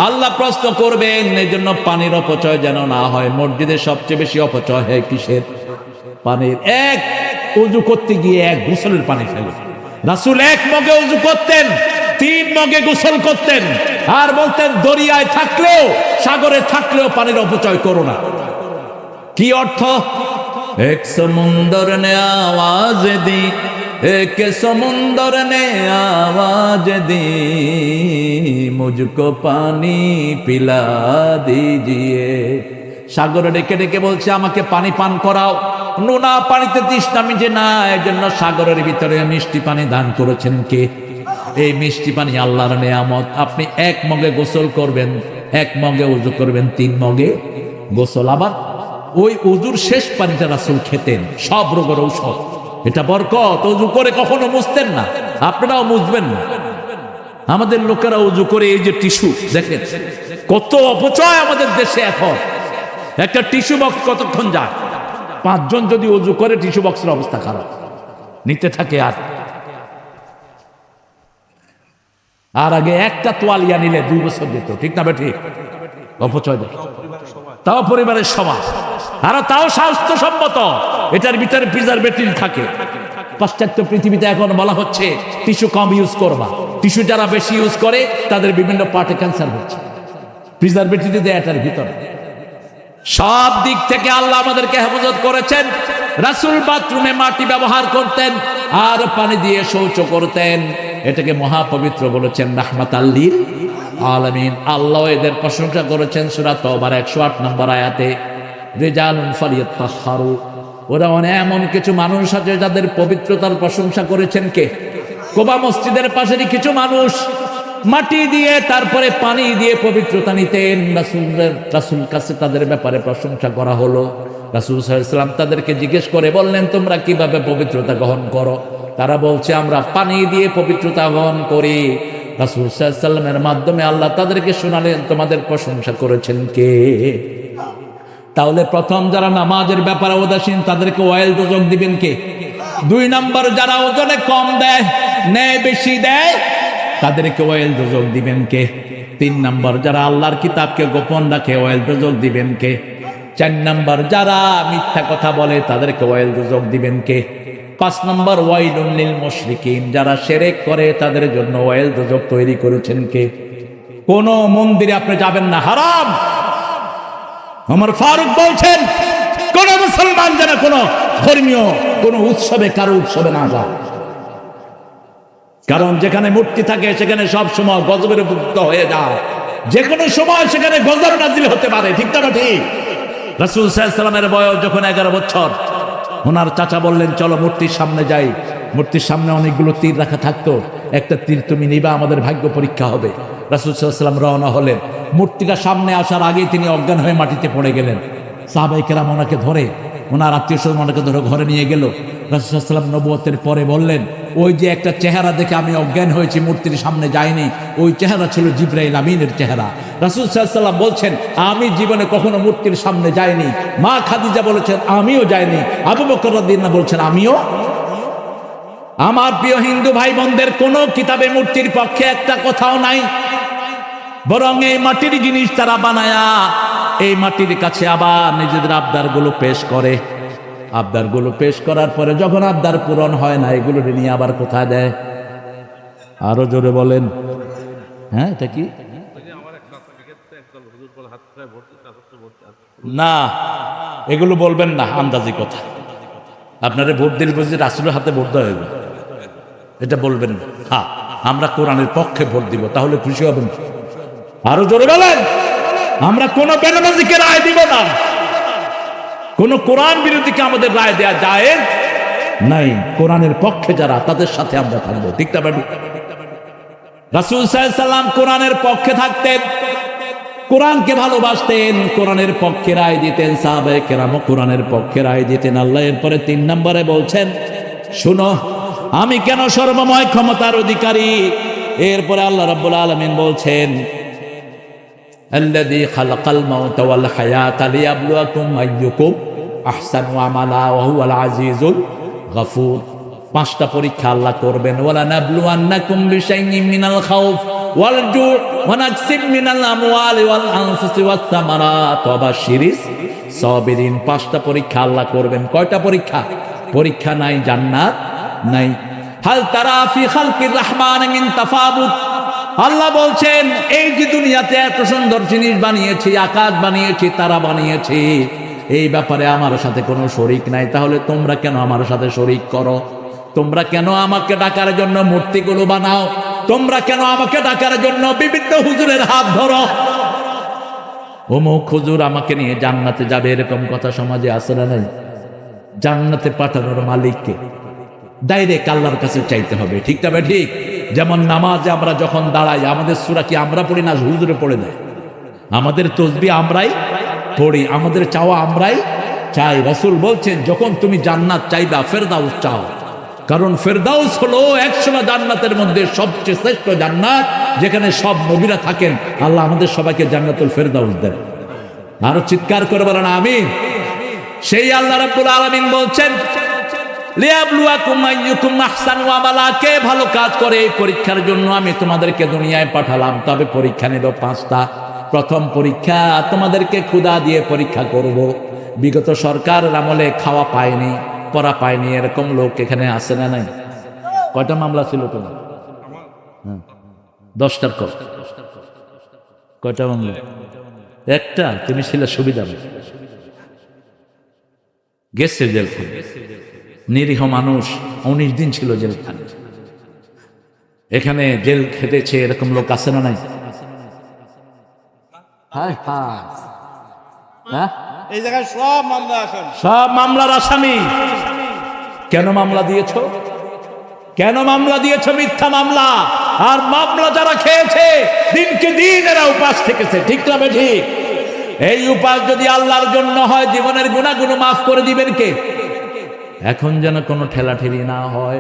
আল্লাহ প্রশ্ন করবেন। এই জন্য পানির অপচয় যেন না হয়। মসজিদে সবচেয়ে বেশি অপচয় হয় কিসের? পানির। এক উযু করতে গিয়ে 1 গোসলের পানি ফেলে। রাসূল 1 মগে উযু করতেন, 3 মগে গোসল করতেন। আর বলতেন দরিয়ায় থাকলেও সাগরে থাকলেও পানির অপচয় করো না। কি অর্থ? এক সমুন্দর নে আওয়াজ দি, এক সমুন্দর নে আওয়াজ দি, মুঝকো পানি পিলা দিজিয়ে। সাগরে ডেকে ডেকে বলছে আমাকে পানি পান করাও। নোনা পানিতে তৃষ্ণা মিটে না, এই জন্য সাগরের ভিতরে মিষ্টি পানি দান করেছেন কে? এই মিষ্টি পানি আল্লাহর নেয়ামত। আপনি 1 মগে গোসল করবেন, 1 মগে উযু করবেন, 3 মগে গোসল। আবার ওই উযুর শেষ পানিটা রাসূল খেতেন, সব রোগের ঔষধ। এটা বরকত। উযু করে কখনো মুছতেন না, আপনারাও মুছবেন না। আমাদের লোকেরা উযু করে এই যে টিস্যু দেখেন, কত অপচয় আমাদের দেশে এখন। একটা টিস্যু বক্স কতক্ষণ যায়? 5 জন যদি উযু করে টিস্যু বক্সের অবস্থা খারাপ, নিতে থাকে। আর আগে একটা তোয়ালিয়া নিলে 2 বছর যেত, ঠিক না ঠিক? অপচয় দেয়, তাও পরিবারের সমাজ, আর তাও স্বাস্থ্যসম্মত। এটার ভিতরে প্রিজারভেটিভ থাকে। পাশ্চাত্য পৃথিবীতে এখন বলা হচ্ছে টিস্যু কম ইউজ করবা। টিস্যু যারা বেশি ইউজ করে তাদের বিভিন্ন পার্টে ক্যান্সার হচ্ছে, প্রিজারভেটিভ দেয় এটার ভিতরে। সব দিক থেকে আল্লাহ আমাদেরকে হেফাজত করেছেন। রাসূল বাথরুমে মাটি ব্যবহার করতেন আর পানি দিয়ে শৌচ করতেন। এটাকে মহাপবিত্র বলেছেন, রাহমাতাল লিল আলামিন। আল্লাহ এদের প্রশংসা করেছেন সূরা তাওবার 108 নম্বর আয়াতে, রিজালুন ফালিয়াতাহহারু। ওরা এমন কিছু মানুষ আছে যাদের পবিত্রতার প্রশংসা করেছেন কে? কুবা মসজিদের পাশেরই কিছু মানুষ মাটি দিয়ে তারপরে পানি দিয়ে পবিত্রতা নিতেন। রাসূল কাছে তাদের ব্যাপারে প্রশংসা করা হলো। রাসূল সাল্লাল্লাহু আলাইহি ওয়াসাল্লাম তাদেরকে জিজ্ঞেস করে বললেন, তোমরা কিভাবে পবিত্রতা গ্রহণ করো? তারা বলছে আমরা পানি দিয়ে পবিত্রতা গ্রহণ করি। রাসূল সাল্লাল্লাহু আলাইহি ওয়াসাল্লামের মাধ্যমে আল্লাহ তাদেরকে শোনালেন, তোমাদের প্রশংসা করেছেন কে? তাহলে প্রথম যারা নামাজের ব্যাপারে উদাসীন তাদেরকে ওয়াইল দোজক দিবেন কে? 2 নম্বর যারা ওজনে কম দেয়, ন্যায় বেশি দেয়, তাদেরকে ওয়াইল দোজক দিবেন কে? 3 নম্বর যারা আল্লাহর কিতাবকে গোপন রাখে, ওয়াইল দোজক দিবেন কে? 4 নম্বর যারা মিথ্যা কথা বলে, তাদেরকে ওয়াইল দোজক দিবেন কে? 5 নম্বর ওয়াইলুল লিল মুশরিকিন, যারা শিরক করে তাদের জন্য ওয়াইল দোজক তৈরি করেছেন কে? কোন মন্দিরে আপনি যাবেন না, হারাম। ওমর ফারুক বলছেন কোন মুসলমান যেন কোন ধর্মীয় কোন উৎসবে কারো উৎসবে না যায়, কারণ যেখানে মূর্তি থাকে সেখানে সব সময় গজবের উপযুক্ত হয়ে যায়। যে কোনো সময় সেখানে গজব নাজিল হতে পারে, ঠিক না ঠিক? রাসূল সাল্লাল্লাহু আলাইহি ওয়াসাল্লামের বয়স যখন 11 বছর, ওনার চাচা বললেন চলো মূর্তির সামনে যাই। মূর্তির সামনে অনেকগুলো তীর রাখা থাকতো, একটা তীর তুমি নিবা, আমাদের ভাগ্য পরীক্ষা হবে। রাসূল সাল্লাল্লাহু আলাইহি ওয়াসাল্লাম রওনা হলেন। মূর্তিটা সামনে আসার আগেই তিনি অজ্ঞান হয়ে মাটিতে পড়ে গেলেন। সাহাবায়ে কেরাম ওনাকে ধরে, ওনার আত্মীয় স্বজন ওনাকে ধরে ঘরে নিয়ে গেল। রাসূল সাল্লাল্লাহু আলাইহি ওয়াসাল্লাম নবুয়তের পরে বললেন, ওই যে একটা চেহারা দেখে আমি অজ্ঞান হয়েছি, মূর্তির সামনে যাইনি, ওই চেহারা ছিল জিবরাইল আমিনের চেহারা। রাসূল সাল্লাল্লাহু আলাইহি ওয়াসাল্লাম বলছেন, আমি জীবনে কখনো মূর্তির সামনে যাইনি। মা খাদিজা বলেছেন আমিও যাইনি। আবু বকর রাদিয়াল্লাহু আনহু বলছেন আমিও। আমার প্রিয় হিন্দু ভাই বোনদের, কোন কিতাবে মূর্তির পক্ষে একটা কথাও নাই, বরং এই মাটির জিনিস তারা বানায়া এই মাটির কাছে আবার নিজেদের আবদারগুলো পেশ করে। আবদারগুলো পেশ করার পরে যখন আবদার পূরণ হয় না, এগুলো নিয়ে আবার কোথায় দেয়? আরো জোরে বলেন। হ্যাঁ, এটা কি? না, এগুলো বলবেন না, আন্দাজি কথা। আপনারা ভোট দিলে বুঝি রাসূলের হাতে ভোট দেওয়া হইবে, এটা বলবেন না। হ্যাঁ, আমরা কোরআনের পক্ষে ভোট দিব, তাহলে খুশি হবেন। আরো জোরে বলেন। আমরা কোন বেনামাজিকে রায় দিব না, কোন কোরআন বিরোধীকে আমাদের রায় দেয়া জায়েজ নাই। কোরআনের পক্ষে যারা, তাদের সাথে আমরা থাকবো, ঠিক না বাড়ি? রাসূল সাল্লাল্লাহু আলাইহি সাল্লাম কোরআনের পক্ষে থাকতেন, কোরআনকে ভালোবাসতেন, কোরআনের পক্ষে রায় দিতেন, সাহাবায়ে কেরাম কোরআনের পক্ষে রায় দিতেন। আল্লাহ এরপরে 3 নম্বরে বলছেন, শুনো আমি কেন সর্বময় ক্ষমতার অধিকারী। এরপরে আল্লাহ রাব্বুল আলামিন বলছেন, আল্লাযী খালাকাল মাউতা ওয়াল হায়াতা লিয়াবলুয়াকুম আইয়ুকুম আহসানু আমালা ওয়া হুয়াল আজিজুল গফুর। 5টা পরীক্ষা আল্লাহ করবেন। ওয়ালা নাবলুয়ান্নাকুম বিশাইইন মিনাল খাউফ ওয়াল জু' ওয়া নাকসিম মিনাল আমওয়ালি ওয়াল আনফুসি ওয়াস সামারাত ওয়া বাশশিরিস সাবিরিন। 5টা পরীক্ষা আল্লাহ করবেন। কয়টা পরীক্ষা? পরীক্ষা নাই জান্নাত নাই। হাল তারা ফি খালকির রহমান মিন তাফাবুত। আল্লাহ বলছেন, এই যে দুনিয়াতে এত সুন্দর জিনিস বানিয়েছি, আকাশ বানিয়েছি, তারা বানিয়েছি, এই ব্যাপারে আমার সাথে কোনো শরীক নাই। তাহলে তোমরা কেন আমার সাথে শরীক করো? তোমরা কেন আমাকে ডাকার জন্য মূর্তিগুলো বানাও? তোমরা কেন আমাকে ডাকার জন্য বিভিন্ন হুজুরের হাত ধরো? অমুক হুজুর আমাকে নিয়ে জান্নাতে যাবে, এরকম কথা সমাজে আছে না নাই? জান্নাতে পাঠানোর মালিককে ডাইরেক্ট আল্লাহর কাছে চাইতে হবে, ঠিক না? ঠিক যেমন নামাজে আমরা যখন দাঁড়াই, আমাদের সূরা কি আমরা পড়ি না, হুজুরে পড়ে দেয়? আমাদের তাসবিহ আমরাই পড়ি, আমাদের চাওয়া আমরাই চাই। রাসূল বলছেন, যখন তুমি জান্নাত চাইবা, ফেরদাউস চাও, কারণ ফেরদাউস হলো 100টা জান্নাতের মধ্যে সবচেয়ে শ্রেষ্ঠ জান্নাত, যেখানে সব নবীরা থাকেন। আল্লাহ আমাদের সবাইকে জান্নাতুল ফেরদাউস দেন। আরো চিৎকার করে বলেন আমিন। সেই আল্লাহ রাব্বুল আলামিন বলছেন, লিয়াবলুয়াকুম আইয়ুকুম আহসানু আমালা। কে ভালো কাজ করে, এই পরীক্ষার জন্য আমি তোমাদেরকে দুনিয়ায় পাঠালাম। তবে পরীক্ষা নিল 5টা। প্রথম পরীক্ষা, তোমাদেরকে ক্ষুধা দিয়ে পরীক্ষা করব। বিগত সরকারের আমলে খাওয়া পায়নি, পড়া পায়নি, এরকম লোক এখানে আসে না নাই? কয়টা মামলা ছিল তোমার? 10টার কম। কয়টা মামলা? একটা। তুমি ছিল সুবিধা গেছে জেলখানে, নিরীহ মানুষ 19 দিন ছিল জেলখানে। এখানে জেল খেটেছে এরকম লোক আছে না নাই? এই জায়গায় সব মামলা আসামি, সব মামলার আসামি। কেন মামলা দিয়েছ? কেন মামলা দিয়েছ? মিথ্যা মামলা। আর মামলা যারা খেয়েছে, দিনকে দিন এরা উপাস থেকেছে, ঠিক না? ঠিক। এই উপাস যদি আল্লাহর জন্য হয়, জীবনের গুনাহগুলো মাফ করে দিবেন কে? এখন যেন কোনো ঠেলাঠেলি না হয়।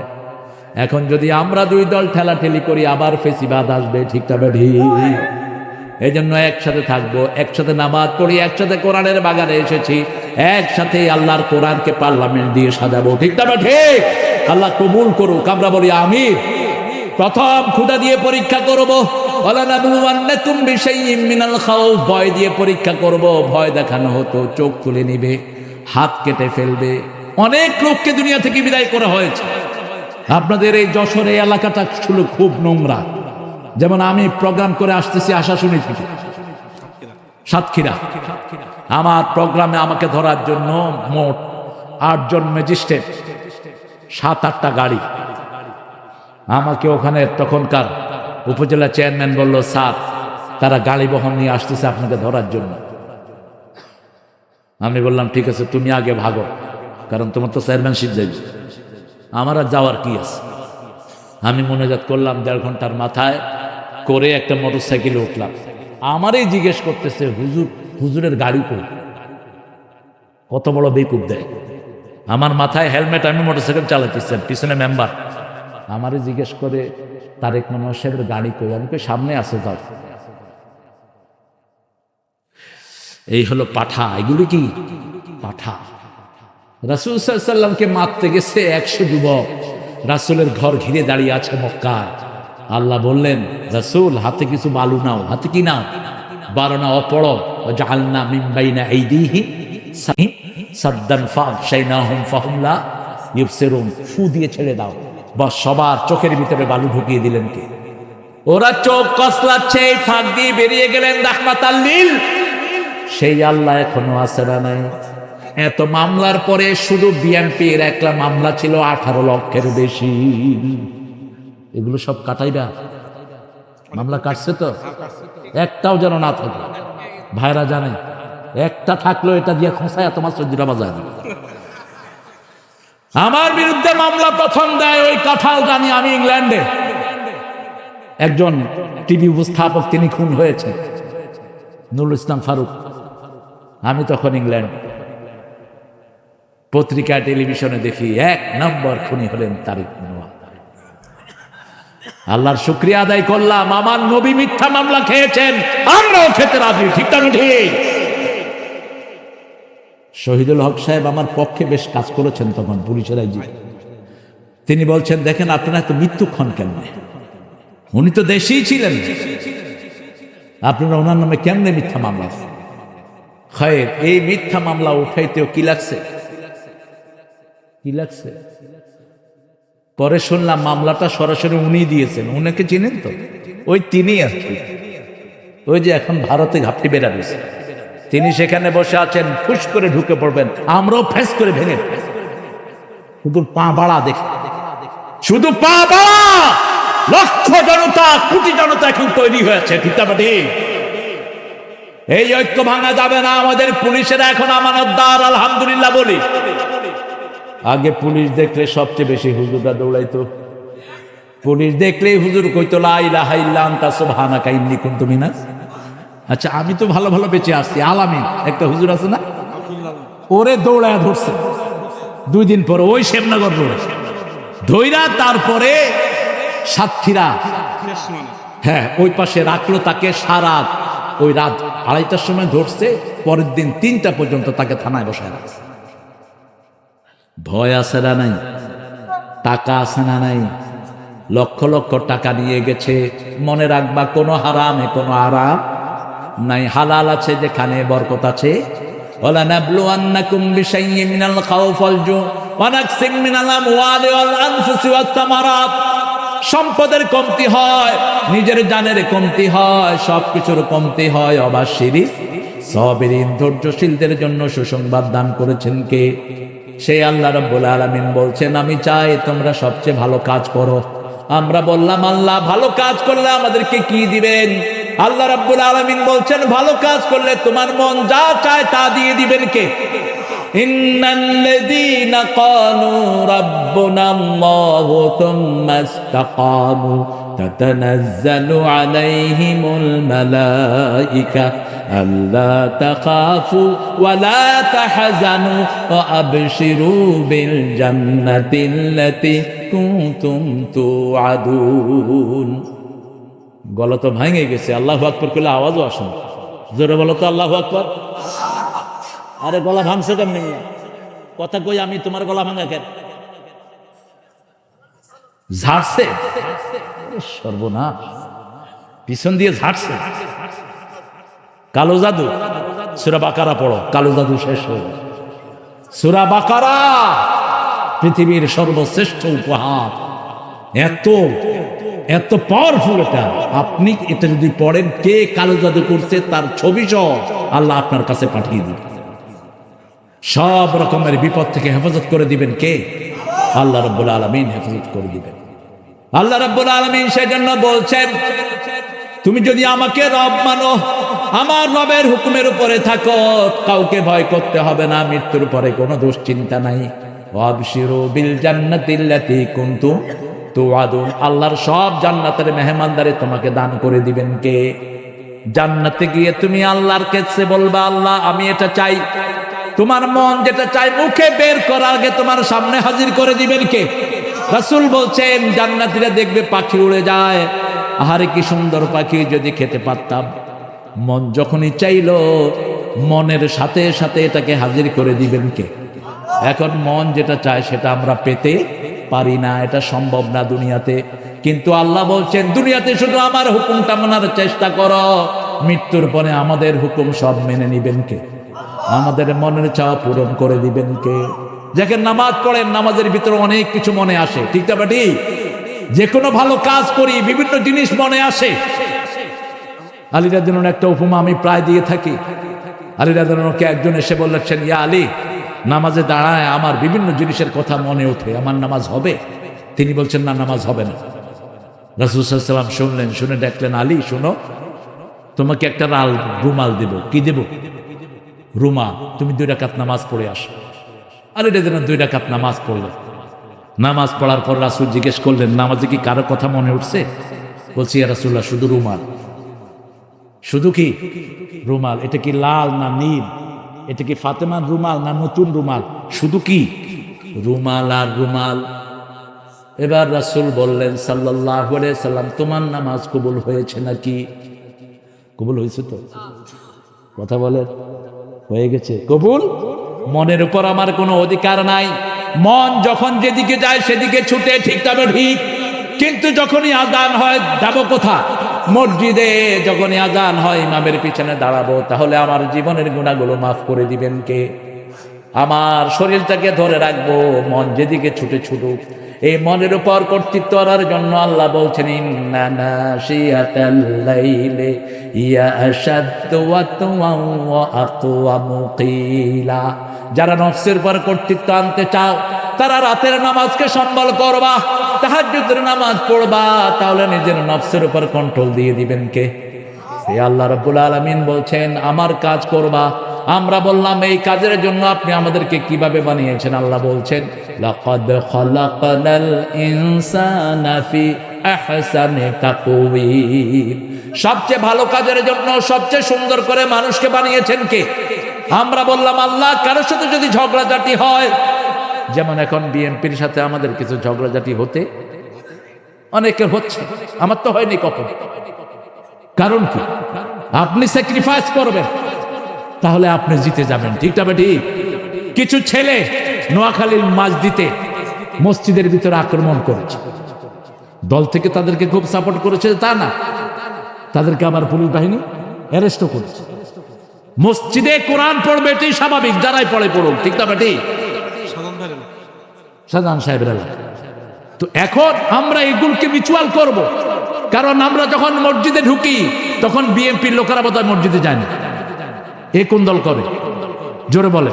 এখন যদি আমরা 2 দল ঠেলাঠেলি করি, আবার ফেসিবাদ আসবে, ঠিক না? ঠিক। এই জন্য একসাথে থাকবো, একসাথে নামাজ পড়ি, একসাথে কোরআনের বাগানে এসেছি, একসাথে আল্লাহর কোরআনকে পার্লামেন্ট দিয়ে সাজাবো, ঠিক না? ঠিক। আল্লাহ কবুল করুক, আমরা বলি আমিন। প্রথম ক্ষুধা দিয়ে পরীক্ষা করবো, ওয়ালানাবলুওয়ান্নাকুম বিশাইইম মিনাল খাউফ। ভয় দিয়ে পরীক্ষা করব। ভয় দেখানো হতো, চোখ তুলে নিবে, হাত কেটে ফেলবে। অনেক লোককে দুনিয়া থেকে বিদায় করা হয়েছে। আপনাদের এই যশোর এই এলাকাটা ছিল খুব নোংরা। যেমন আমি প্রোগ্রাম করে আসতেছি আশাশুনি থেকে, সাতক্ষীরা। আমার প্রোগ্রামে আমাকে ধরার জন্য মোট 8 জন ম্যাজিস্ট্রেট, 7-8টা গাড়ি। আমাকে ওখানে তখনকার উপজেলা চেয়ারম্যান বলল, স্যার তারা গাড়ি বহন নিয়ে আসতেছে আপনাকে ধরার জন্য। আমি বললাম, ঠিক আছে, তুমি আগে ভাগো, কারণ তোমার তো চেয়ারম্যানশিপ যাইবে, আমার আর যাওয়ার কি আছে। আমি মোনাজাত করলাম 1.5 ঘন্টার মাথায় করে একটা মোটরসাইকেলে উঠলাম। আমারই জিজ্ঞেস করতেছে, হুজুরের গাড়ি কই? কত বড় বেকুব দেয়। আমার মাথায় হেলমেট, আমি মোটরসাইকেল চালাতেছি, পিছনে মেম্বার। আমারই জিজ্ঞেস করে, তারেক মনোয়ার সাহেবের গাড়ি কই? আমি কই সামনে আছে, যাও। এই হলো পাঠা। এগুলি কি পাঠা? রাসূল সাল্লাল্লাহু আলাইহি ওয়াসাল্লামকে মারতে গেছে 100 যুবক, রাসূলের ঘর ঘিরে দাঁড়িয়ে আছে মক্কায়। আল্লাহ বললেন, রাসূল হাতে কিছু বালু নাও। হাতে কি নাও? বারনা অপড়। জাআলনা মিন বাইনা আইদিহিম সাদ্দান ফাগশাইনাহুম ফাহুম লা ইউবসিরুন। ফু দিয়ে ছেড়ে দাও, বাস সবার চোখের ভিতরে বালু ঢুকিয়ে দিলেন কে? ওরা চোখ কসলাচ্ছে, ফাঁক দিয়ে বেরিয়ে গেলেন রাহমাতাল লিল। সেই আল্লাহ এখনো আছে না নাই? এত মামলার পরে শুধু বিএনপির একটা মামলা ছিল 18 লক্ষের বেশি। এগুলো সব কাটাইবা? মামলা কাটছে তো? একটাও যেন না থাকে। ভাইরা জানে একটা থাকলো এটা দিয়ে খোঁসায় তোমার সর্দিটা বাজায় দিবে। আমার বিরুদ্ধে মামলা প্রথম দেয় ওই কাঁঠাল জানি আমি ইংল্যান্ডে, একজন টিভি উপস্থাপক, তিনি খুন হয়েছে, নুরুল ইসলাম ফারুক। আমি তখন ইংল্যান্ড, পত্রিকা টেলিভিশনে দেখি 1 নম্বর খুনি হলেন তারেক রহমান। আল্লাহর শুকরিয়া আদায় করলাম, আমার নবী মিথ্যা মামলা খেয়েছেন, আমরাও খেতে রাজি। ঠিক না ঠিক? শহীদুল হক সাহেব আমার পক্ষে বেশ কাজ করেছেন তখন পুলিশের আইজি। তিনি বলছেন, দেখেন আপনারা তো মৃত্যুক্ষণ কেমনে, উনি তো দেশেই ছিলেন, আপনারা ওনার নামে কেমনে মিথ্যা মামলা? খায়ের এই মিথ্যা মামলা উঠাইতেও কি লাগছে, কি লাগছে? পরে শুনলাম মামলাটা সরাসরি উনি দিয়েছেন। উনাকে চিনেন তো? ওই তিনি আর কি, ওই যে এখন ভারতে ঘাপটি বেড়া দিয়েছে, তিনি সেখানে বসে আছেন, ফুস করে ঢুকে পড়বেন, আমরাও ফেস করে ভেঙে, শুধু পা বাড়া দেখে, শুধু পা বাড়া। লক্ষ জনতা, কোটি জনতা এখন তৈরি হয়েছে। ঠিক না ঠিক? এই ঐক্য ভাঙা যাবে না। আমাদের পুলিশেরা এখন আমানতদার, আলহামদুলিল্লাহ বলি। আগে পুলিশ দেখলে সবচেয়ে বেশি হুজুররা দৌড়াইতো। পুলিশ দেখলেই হুজুর কইতো লা ইলাহা ইল্লা আনতা সুবহানাকা ইন্নী কুনতু মিনাজ। আচ্ছা, আমি তো ভালো ভালো বেঁচে আসছি। আলামিন একটা হুজুর আছে না, ওরে দৌড়ায় ধরছে 2 দিন পরে ওই শ্যামনগর রোড ধইরা, তারপরে সাতক্ষীরা, হ্যাঁ ওই পাশে রাখলো তাকে। সারা ওই রাত 2:30টার সময় ধরছে, পরের দিন 3টা পর্যন্ত তাকে থানায় বসায় রাখছে। ভয় আছে না নাই? টাকা আছে না নাই? লক্ষ লক্ষ টাকা নিয়ে গেছে। মনে রাখবা, কোনো হারামে কোনো আরাম নাই, হালাল আছে যেখানে বরকত আছে। ওয়ালা নাবলুয়ান্নাকুম বিশাইয়্যিন মিনাল খাউফি ওয়াল জু' ওয়া নাকসিম মিনাল আমওয়ালি ওয়াল আনফুসি ওয়াত তামারাত। সম্পদের কমতি হয়, নিজের জানের কমতি হয়, সবকিছুর কমতি হয়। অবাশিরিস সাবিরিন, ধৈর্যশীলদের জন্য সুসংবাদ দান করেছেন কে? সেই আল্লাহ রাব্বুল আলামিন বলছেন, আমি চাই তোমরা সবচেয়ে ভালো কাজ করো। আমরা বললাম, আল্লাহ ভালো কাজ করলে আমাদেরকে কি দিবেন? আল্লাহ রাব্বুল আলামিন বলছেন, ভালো কাজ করলে তোমার মন যা চায় তা দিয়ে দিবেন কে? ইন্নাল্লাযীনা ক্বালু রাব্বুনাল্লাহু থুম্মা ইসতাকামু তাতানাজ্জালু আলাইহিমুল মালায়েকা আল্লা তাখাফু ওয়া লা তাহজানু ওয়া আবশিরু বিল জান্নাতিল্লাতী কুনতুম তুআদুন। গলা তো ভেঙে গেছে, আল্লাহু আকবার করলে আওয়াজও আসে না। জোরে বলো তো আল্লাহু আকবার। আরে গলা ভাঙছে কেমনি? কথা কই আমি, তোমার গলা ভাঙা কেন? ঝাড়ছে, সর্বনাশ, পিছন দিয়ে ঝাড়ছে। কালো জাদু, সূরা বাকারা পড়ো, কালো জাদু শেষ হয়ে গেল। সূরা বাকারা পৃথিবীর সর্বশ্রেষ্ঠ উপহার, এত এত পাওয়ারফুল এটা। আপনি এটা যদি পড়েন, কে কালো জাদু করছে তার ছবি সহ আল্লাহ আপনার কাছে পাঠিয়ে দিবেন। সব রকমের বিপদ থেকে হেফাজত করে দিবেন কে? আল্লাহ রাব্বুল আলামিন হেফাজত করে দিবেন। আল্লাহ রাব্বুল আলামিন সেজন্য বলছেন, তুমি যদি আমাকে রব মানো, আমার রবের হুকুমের উপরে থাকো, কাউকে ভয় করতে হবে না, মৃত্যুর পরে কোনো দুশ্চিন্তা নাই। ওয়াবশিরু বিল জান্নাতিল্লাতী কুনতুম তুআদুন। আল্লাহর সব জান্নাতের মেহমানদারি তোমাকে দান করে দিবেন কে? জান্নাতে গিয়ে তুমি আল্লাহর কাছে বলবা, আল্লাহ আমি এটা চাই। তোমার মন যেটা চাই মুখে বের করার আগে তোমার সামনে হাজির করে দিবেন কে? রাসূল বলছেন, জান্নাতীরা দেখবে পাখি উড়ে যায়, আহারে কি সুন্দর পাখি, যদি খেতে পারতাম। মন যখনই চাইলো, মনের সাথে সাথে এটাকে হাজির করে দিবেন কে? এখন মন যেটা চায় সেটা আমরা পেতে পারি না, এটা সম্ভব না দুনিয়াতে। কিন্তু আল্লাহ বলছেন, দুনিয়াতে শুধু আমার হুকুমটা মানার চেষ্টা করো, মৃত্যুর পরে আমাদের হুকুম সব মেনে নিবেন কে? আমাদের মনের চাওয়া পূরণ করে দিবেন কে? দেখেন, নামাজ পড়েন, নামাজের ভিতরে অনেক কিছু মনে আসে, ঠিক না বেটি? যে কোনো ভালো কাজ করি, বিভিন্ন জিনিস মনে আসে। আলী রাদিয়াল্লাহু আনহু একটা উপমা আমি প্রায় দিয়ে থাকি। আলী রাদিয়াল্লাহু একজন এসে বললেন, ইয়া আলী, নামাজে দাঁড়ায় আমার বিভিন্ন জিনিসের কথা মনে ওঠে, আমার নামাজ হবে? তিনি বলছেন, না, নামাজ হবে না। রাসূল সাল্লাল্লাহু আলাইহি ওয়াসাল্লাম শুনলেন, শুনে ডাকলেন, আলী শোনো, তোমাকে একটা লাল রুমাল দেব। কি দেব? রুমাল। তুমি 2 রাকাত নামাজ পড়ে আসো। আলী রাদিয়াল্লাহু 2 রাকাত নামাজ পড়লেন। নামাজ পড়ার পর রাসূল জিজ্ঞেস করলেন, নামাজে কি কারো কথা মনে উঠছে? বলছি, ইয়া রাসূলুল্লাহ, শুধু রুমাল। শুধু কি রুমাল? এটা কি লাল না নীল? এটা কি ফাতেমার রুমাল না নতুন রুমাল? শুধু কি রুমাল আর রুমাল। এবার রাসূল বললেন সাল্লাল্লাহু আলাইহি সাল্লাম, তোমার নামাজ কবুল হয়েছে নাকি? কবুল হয়েছে তো? কথা বলেন, হয়ে গেছে কবুল? মনের উপর আমার কোনো অধিকার নাই। মন যখন যেদিকে যায় সেদিকে ছুটে, ঠিক তবে ঠিক। কিন্তু যখনই আযান হয় যাবো কোথায়? মসজিদে। যখনই আযান হয় ইমামের পিছনে দাঁড়াবো। তাহলে আমার জীবনের গুনাহগুলো মাফ করে দিবেন কে? আমার শরীরটাকে ধরে রাখবো, মন যেদিকে ছুটে ছুটুক। এই মনের উপর কর্তৃত্ব করার জন্য আল্লাহ বলছেন, ইন্না নাশিয়াতাল লাইলি ইয়া আশাদ্দু ওয়াতওয়ান ওয়া আকওয়ামু কিলা। যারা নফসের উপর কর্তৃত্ব আনতে চাও তারা রাতের নামাজকে সম্বল করবা, তাহাজ্জুদের নামাজ পড়বা, তাহলে নিজের নফসের উপর কন্ট্রোল দিয়ে দিবেন কে? সে আল্লাহ রাব্বুল আলামিন বলছেন, আমার কাজ করবা। আমরা বললাম, এই কাজের জন্য আপনি আমাদেরকে কিভাবে বানিয়েছেন? আল্লাহ বলছেন, লাকাদ খালাকনাল ইনসানা ফি আহসানি তাকওয়িম। সবচেয়ে ভালো কাজের জন্য সবচেয়ে সুন্দর করে মানুষকে বানিয়েছেন কে? আমরা বললাম, আল্লাহ। কারোর সাথে যদি ঝগড়াঝাটি হয়, যেমন এখন বিএনপির সাথে আমাদের কিছু ঝগড়াঝাটি হতে অনেকের হচ্ছে, আমার তো হয়নি কখন। কারণ কি? আপনি স্যাক্রিফাইস করবেন, তাহলে আপনি জিতে যাবেন, ঠিক না ঠিক? কিছু ছেলে নোয়াখালীর মসজিদে মসজিদের ভিতরে আক্রমণ করেছে। দল থেকে তাদেরকে খুব সাপোর্ট করেছে তা না, তাদেরকে আবার পুলিশ বাহিনী অ্যারেস্টও করেছে। মসজিদে কোরআন পড়বে, এটাই স্বাভাবিক, যারাই পড়ে পড়ুক, ঠিক না ঠিক? শাহজাহান সাহেবের এলাকা। তো এখন আমরা এগুলোকে মিউচুয়াল করব, কারণ আমরা যখন মসজিদে ঢুকি তখন বিএনপির লোকেরা বোধহয় মসজিদে যায় না। এ কোন দল করে? জোরে বলে।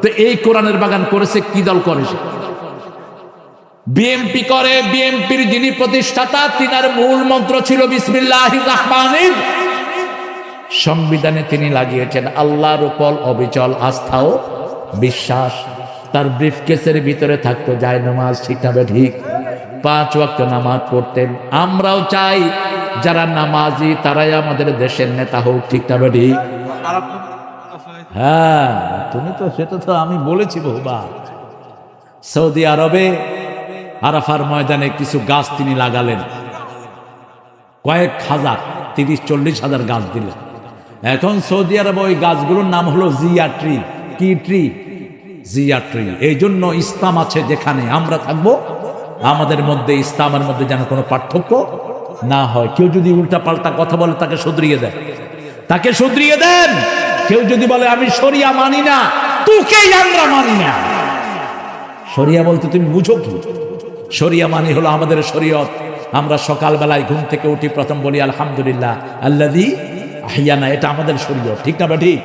তো এই কোরআনের বাগান করেছে কি দল করেছে? বিএনপি করে। বিএনপির যিনি প্রতিষ্ঠাতা, তিনার মূল মন্ত্র ছিল বিসমিল্লাহির রহমানির। সংবিধানে তিনি লাগিয়েছেন আল্লাহর উপর অবিচল আস্থা ও বিশ্বাস। তার ব্রিফকেসের ভিতরে থাকতো জায়নামাজ, ঠিক না ঠিক? 5 ওয়াক্ত নামাজ পড়তেন। আমরাও চাই যারা নামাজি তারাই আমাদের দেশের নেতা হোক, ঠিক না ঠিক? হ্যাঁ, তুমি তো সেটা তো আমি বলেছি বহুবার। সৌদি আরবে আরাফার ময়দানে কিছু গাছ তিনি লাগালেন, কয়েক হাজার, 30-40 হাজার গাছ দিলেন। এখন সৌদি আরবে ওই গাছগুলোর নাম হলো জিয়া ট্রি। কি ট্রি? জিয়া ট্রি। এই জন্য ইসলাম আছে যেখানে আমরা থাকবো, আমাদের মধ্যে ইসলামের মধ্যে যেন কোনো পার্থক্য না হয়। কেউ যদি উল্টা পাল্টা কথা বলে তাকে শুধরিয়ে দেন, তাকে শুধরিয়ে দেন। কেউ যদি বলে আমি শরিয়া মানি না, তোকেই আমরা মানি না। শরিয়া বলতে তুমি বুঝো কি? শরিয়া মানি হলো আমাদের শরীয়ত। আমরা সকালবেলায় ঘুম থেকে উঠি প্রথম বলি আলহামদুলিল্লাহ আল্লাযী আহইয়ানা, এটা আমাদের শরীয়ত, ঠিক না ঠিক?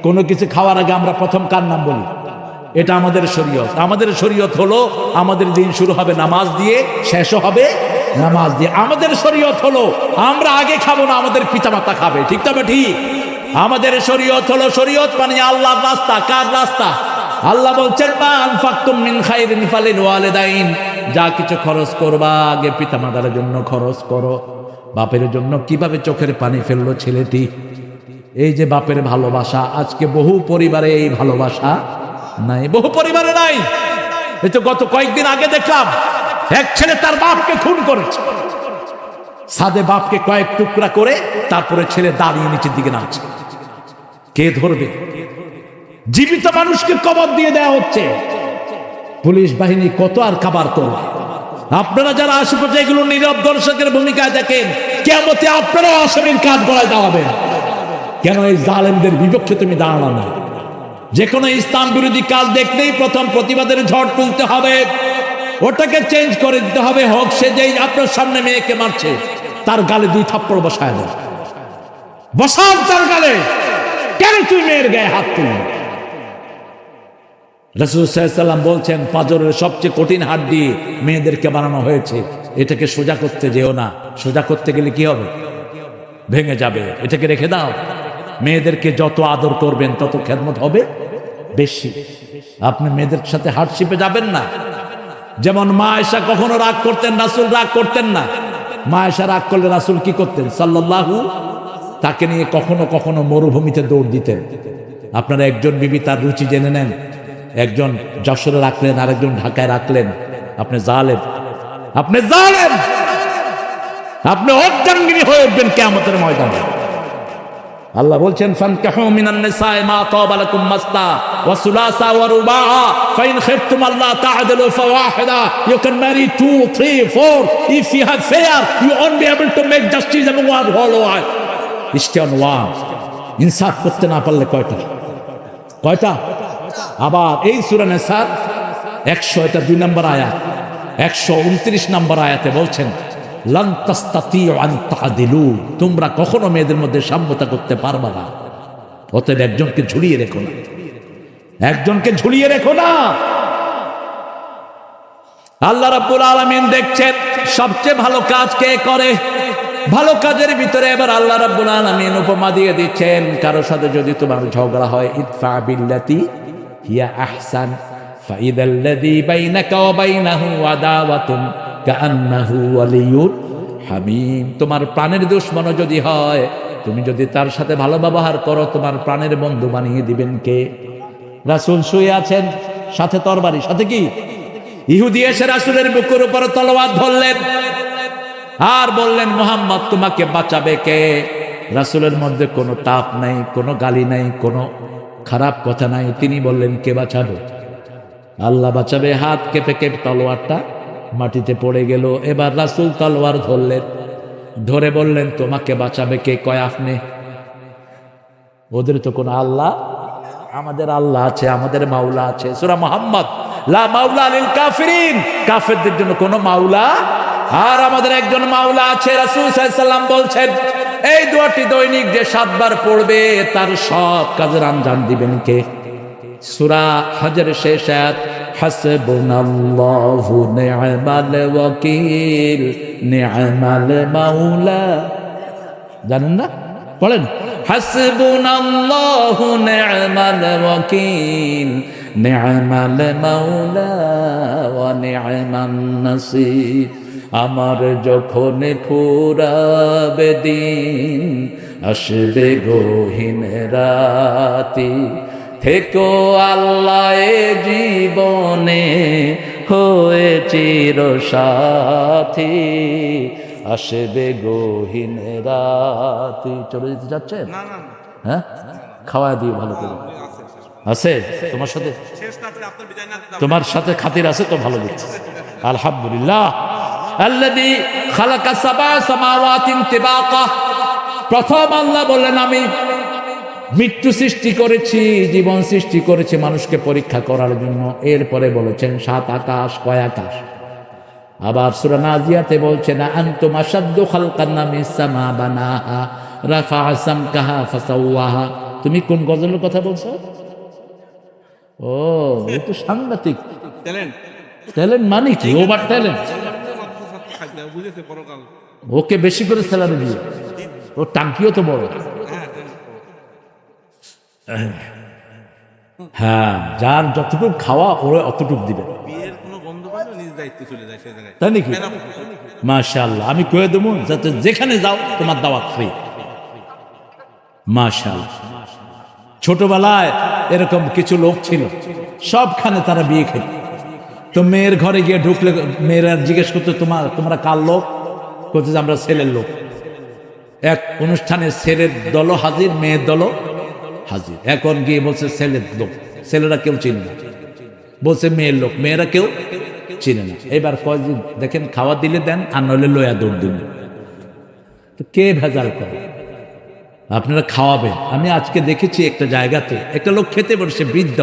কোনো কিছু খাওয়ার আগে আমরা প্রথম কার নাম বলি? এটা আমাদের শরীয়ত। আমাদের শরীয়ত হলো আমাদের দিন শুরু হবে নামাজ দিয়ে, শেষও হবে নামাজ দিয়ে। আমাদের শরীয়ত হলো আমরা আগে খাবো না, আমাদের পিতামাতা খাবে, ঠিক না ঠিক? আমাদের শরীয়ত হলো, শরীয়ত মানে আল্লাহর রাস্তা। কার রাস্তা? আল্লাহ বলছেন মা আনফাকতুম মিন খাইরিন ফালিল ওয়ালিদাইন, যা কিছু খরচ করবা আগে পিতামাতার জন্য খরচ করো। বাপের জন্য কিভাবে চোখের পানি ফেললো ছেলেটি। এই যে বাপের ভালোবাসা, আজকে বহু পরিবারে এই ভালোবাসা নাই, বহু পরিবারে নাই। এই তো গত কয়েকদিন আগে দেখলাম এক ছেলে তার বাপকে খুন করেছে। সাদে বাপকে কয়েক টুকরা করে তারপরে ছেলে দাঁড়িয়ে নিচের দিকে নামছে। কে ধরবে? জীবিত মানুষকে কবর দিয়ে দেওয়া হচ্ছে। পুলিশ বাহিনী কত আর কাবার করবে? আপনারা যারা আশেপাশে এগুলো নীরব দর্শকের ভূমিকায় দেখেন, কিয়ামতে আপনারাও আসামির কাজ গলায় দাঁড়াবেন। কেন এই জালেমদের বিপক্ষে তুমি দাঁড়ানো না? যে কোনো ইসলাম বিরোধী কাজ দেখলেই প্রথম প্রতিবাদের ঝড় তুলতে হবে, ওটাকে চেঞ্জ করে দিতে হবে। হোক সে যেই আপনার সামনে মেয়েকে মারছে, তার গালে 2 থাপ্পড় বসায় দেন, বসান তার গালে। কেন তুই মেয়ের গায়ে হাত তুললি? রাসূল সাল্লাল্লাহু আলাইহি ওয়াসাল্লাম বলছেন, পাঁজরের সবচেয়ে কঠিন হাড্ডি মেয়েদেরকে বানানো হয়েছে, এটাকে সোজা করতে যেও না, সোজা করতে গেলে কি হবে? ভেঙে যাবে, এটাকে রেখে দাও। মেয়েদেরকে যত আদর করবেন তত খেদমত হবে বেশি। আপনি মেয়েদের সাথে হার্ডশিপে যাবেন না। যেমন মা আয়েশা কখনো রাগ করতেন, রাসূল রাগ করতেন না। মা আয়েশা রাগ করলে রাসূল কি করতেন সাল্লাল্লাহু, তাকে নিয়ে কখনো কখনো মরুভূমিতে দৌড় দিতেন। আপনারা একজন বিবি তার রুচি জেনে নেন, একজন যশোরে রাখলেন, আরেকজন ঢাকায় রাখলেন, আপনি জালেম, আপনি জালেম, আপনি অর্ধাঙ্গিনী হয়ে উঠবেন কিয়ামতের ময়দানে। আল্লাহ বলছেন, ফানকাহু মিনান নিসাই মা তাবা লাকুম মাসনা ওয়া সুলাসা ওয়া রুবাআ ফাইন খিফতুম আল্লা তা'দিলু ফাওয়াহিদা। You can marry 2, 3, 4. If you have fear, you won't be able to make justice among one whole wife. Stay on one. ইনসাফ করতে না পারলে কয়টা? আবার এই সূরা নিসার 102 নম্বর আয়াত, 129 নম্বর আয়াতে বলছেন, লান তাস্তাতিউ আন তা'দিলু, তোমরা কখনো মেয়েদের মধ্যে সাম্যতা করতে পারবে না। অতএব একজনকে ঝুলিয়ে রেখো না, একজনকে ঝুলিয়ে রেখো না। আল্লাহ রাব্বুল আলামিন দেখছেন সবচেয়ে ভালো কাজ কে করে। ভালো কাজের ভিতরে এবার আল্লাহ রাব্বুল আলামিন উপমা দিয়ে দিচ্ছেন, কারো সাথে যদি তোমার ঝগড়া হয়, ইদফা বিল্লাতি হিয়া আহসান ফাইদাল্লাযী বাইনাকা ওয়া বাইনাহু আদাওয়াতুন কাআন্নাহু ওয়ালিয়্যুন হামীম। তোমার প্রাণের দুশমন যদি হয়, তুমি যদি তার সাথে ভালো ব্যবহার করো, তোমার প্রাণের বন্ধু বানিয়ে দিবেন কে? রাসূল শুয়ে আছেন, সাথে তরবারি, সাথে কি? ইহুদি এসে রাসূলের বুকের উপর তলোয়ার ধরলেন আর বললেন, মুহাম্মদ তোমাকে বাঁচাবে কে? রাসূলের মধ্যে কোনো তাপ নাই, কোনো গালি নাই, কোনো খারাপ কথা নাই। তিনি বললেন, কে বাঁচাবে? আল্লাহ বাঁচাবে। হাত কেঁপে কেঁপে তলোয়ারটা মাটিতে পড়ে গেল। এবার রাসূল তলোয়ার ধরলেন, ধরে বললেন, তোমাকে বাঁচাবে কে? কয় আপনি। ওদের তো কোনো আল্লাহ, আমাদের আল্লাহ আছে, আমাদের মাওলা আছে। সূরা মুহাম্মদ, লা মাওলা লিল কাফিরিন, কাফেরদের জন্য কোনো মাওলা, আর আমাদের একজন মাওলা আছে। রাসূল সাল্লাল্লাহু আলাইহি ওয়াসাল্লাম বলছেন, এই দোয়াটি দৈনিক যে 7 বার পড়বে তার সব কাজের আঞ্জাম দিবেন কে? সূরা হজের শেষ আয়াত, হাসবুনাল্লাহু নি'মাল ওয়াকিল নি'মাল মাওলা। জানেন না? পড়েন, হাসবুনাল্লাহু নি'মাল ওয়াকিল নি'মাল মাওলা ওয়া নি'মান নাসির। আমার যখন ফুরাবে দিন, আসবে গহীন রাতি, থেকো আল্লাহ এ জীবনে হয়ে চির সাথী, আসবে গহীন রাতি। চলে যেতে যাচ্ছেন? হ্যাঁ, খাওয়া দিও ভালো করে। আছে তোমার সাথে? তোমার সাথে খাতির আছে তো, ভালো দিচ্ছে, আলহামদুলিল্লাহ। আল্লাযী খালাকা সাবআ সামাওয়াতিন তিবাকা। প্রথম আল্লাহ বললেন, আমি মৃত্যু সৃষ্টি করেছি, জীবন সৃষ্টি করেছি মানুষকে পরীক্ষা করার জন্য। এরপরে বলেছেন 7 আকাশ। কয় আকাশ? আবার সূরা নাজিয়াতে বলছেন, আনতুম আশাদ্দু খালকান মিনাস সামা বানাহা রাফা'a সামকাহা ফাসাওয়াহা। তুমি কোন গজলের কথা বলছো? ও, এই তো সাংঘাতিক ট্যালেন্ট। মানে কি? Over talent. ওকে বেশি করে স্যালারি দিয়ে, ও টাঙ্কিও তো বড়। হ্যাঁ, যার যতটুকু খাওয়া ওরা অতটুকু দিবে, তাই নাকি? মাশাআল্লাহ, আমি কয়ে দেবো যাতে যেখানে যাও তোমার দাওয়াত ফ্রি। মাশাআল্লাহ। ছোটবেলায় এরকম কিছু লোক ছিল, সবখানে তারা বিয়ে খেত। তো মেয়ের ঘরে গিয়ে ঢুকলে মেয়েরা জিজ্ঞেস করতো, তোমরা কার লোক? বলতে যে আমরা ছেলের লোক। এক অনুষ্ঠানে ছেলের দলও হাজির, মেয়ের দলও হাজির। এখন গিয়ে বলছে ছেলের লোক, ছেলেরা কেউ চিনে না। বলছে মেয়ের লোক, মেয়েরা কেউ চিনে না। এবার কয় যে দেখেন, খাওয়া দিলে দেন, আর নইলে লয়া দৌড় দিন। তো কে ভেজাল করে? আপনারা খাওয়াবেন। আমি আজকে দেখেছি একটা জায়গাতে একটা লোক খেতে বসে, বৃদ্ধ,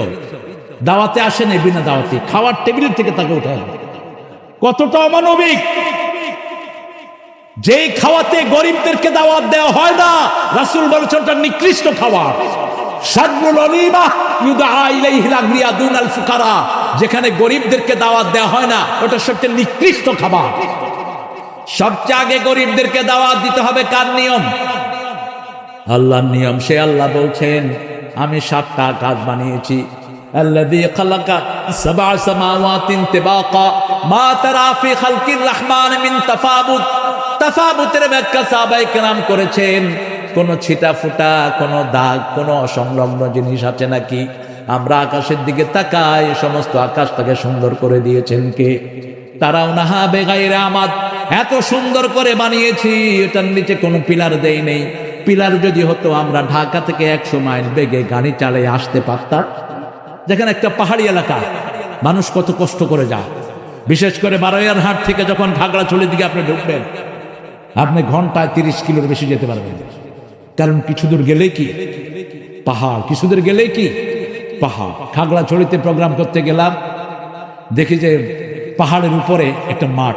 দাওয়াতে আসেন, বিনা দাওয়াতে খাওয়ার টেবিল থেকে তাকে উঠায়। কতটা অমানবিক! যেই খাওয়াতে গরিবদেরকে দাওয়াত দেওয়া হয় না, রাসূল বলেছেন ওটা নিকৃষ্ট খাবার। শাররুল ওলিমা ইউদআ ইলাইহিল আগনিয়া দুনাল ফুকারা, যেখানে গরিবদেরকে দাওয়াত দেওয়া হয় না, ওটা সবচেয়ে নিকৃষ্ট খাবার। সবচেয়ে আগে গরিবদেরকে দাওয়াত দিতে হবে। কার নিয়ম? আল্লাহর নিয়ম। সে আল্লাহ বলছেন আমি 7টা আকাশ বানিয়েছি। আল্লাযী খালাকা সাবআ সামাওয়াতিন তিবাকা মা তারা ফি খালকির রহমান মিন তাফাবুত। তাফাবুতের ব্যাখ্যা সাহাবায়ে কেরাম করেছেন, কোন ছিটা ফুটা, কোন দাগ, কোন অসংলগ্ন জিনিস আছে নাকি? আমরা আকাশের দিকে তাকাই, সমস্ত আকাশটাকে সুন্দর করে দিয়েছেন কে? তারাউনাহা বেগাইরে আমাদ, এত সুন্দর করে বানিয়েছি, এটার নিচে কোনো পিলার দেই নেই। পিলার যদি হতো আমরা ঢাকা থেকে 100 মাইল বেগে গাড়ি চালিয়ে আসতে পারতাম। যেখানে একটা পাহাড়ি এলাকা, মানুষ কত কষ্ট করে যায়। বিশেষ করে বারৈয়ারহাট থেকে যখন খাগড়াছড়ির দিকে আপনি ঢুকবেন, আপনি ঘন্টায় 30 কিলোর বেশি যেতে পারবেন। কারণ কিছু দূর গেলেই কি পাহাড়, কিছু দূর গেলেই কি পাহাড়। খাগড়াছড়িতে প্রোগ্রাম করতে গেলাম, দেখি যে পাহাড়ের উপরে একটা মাঠ,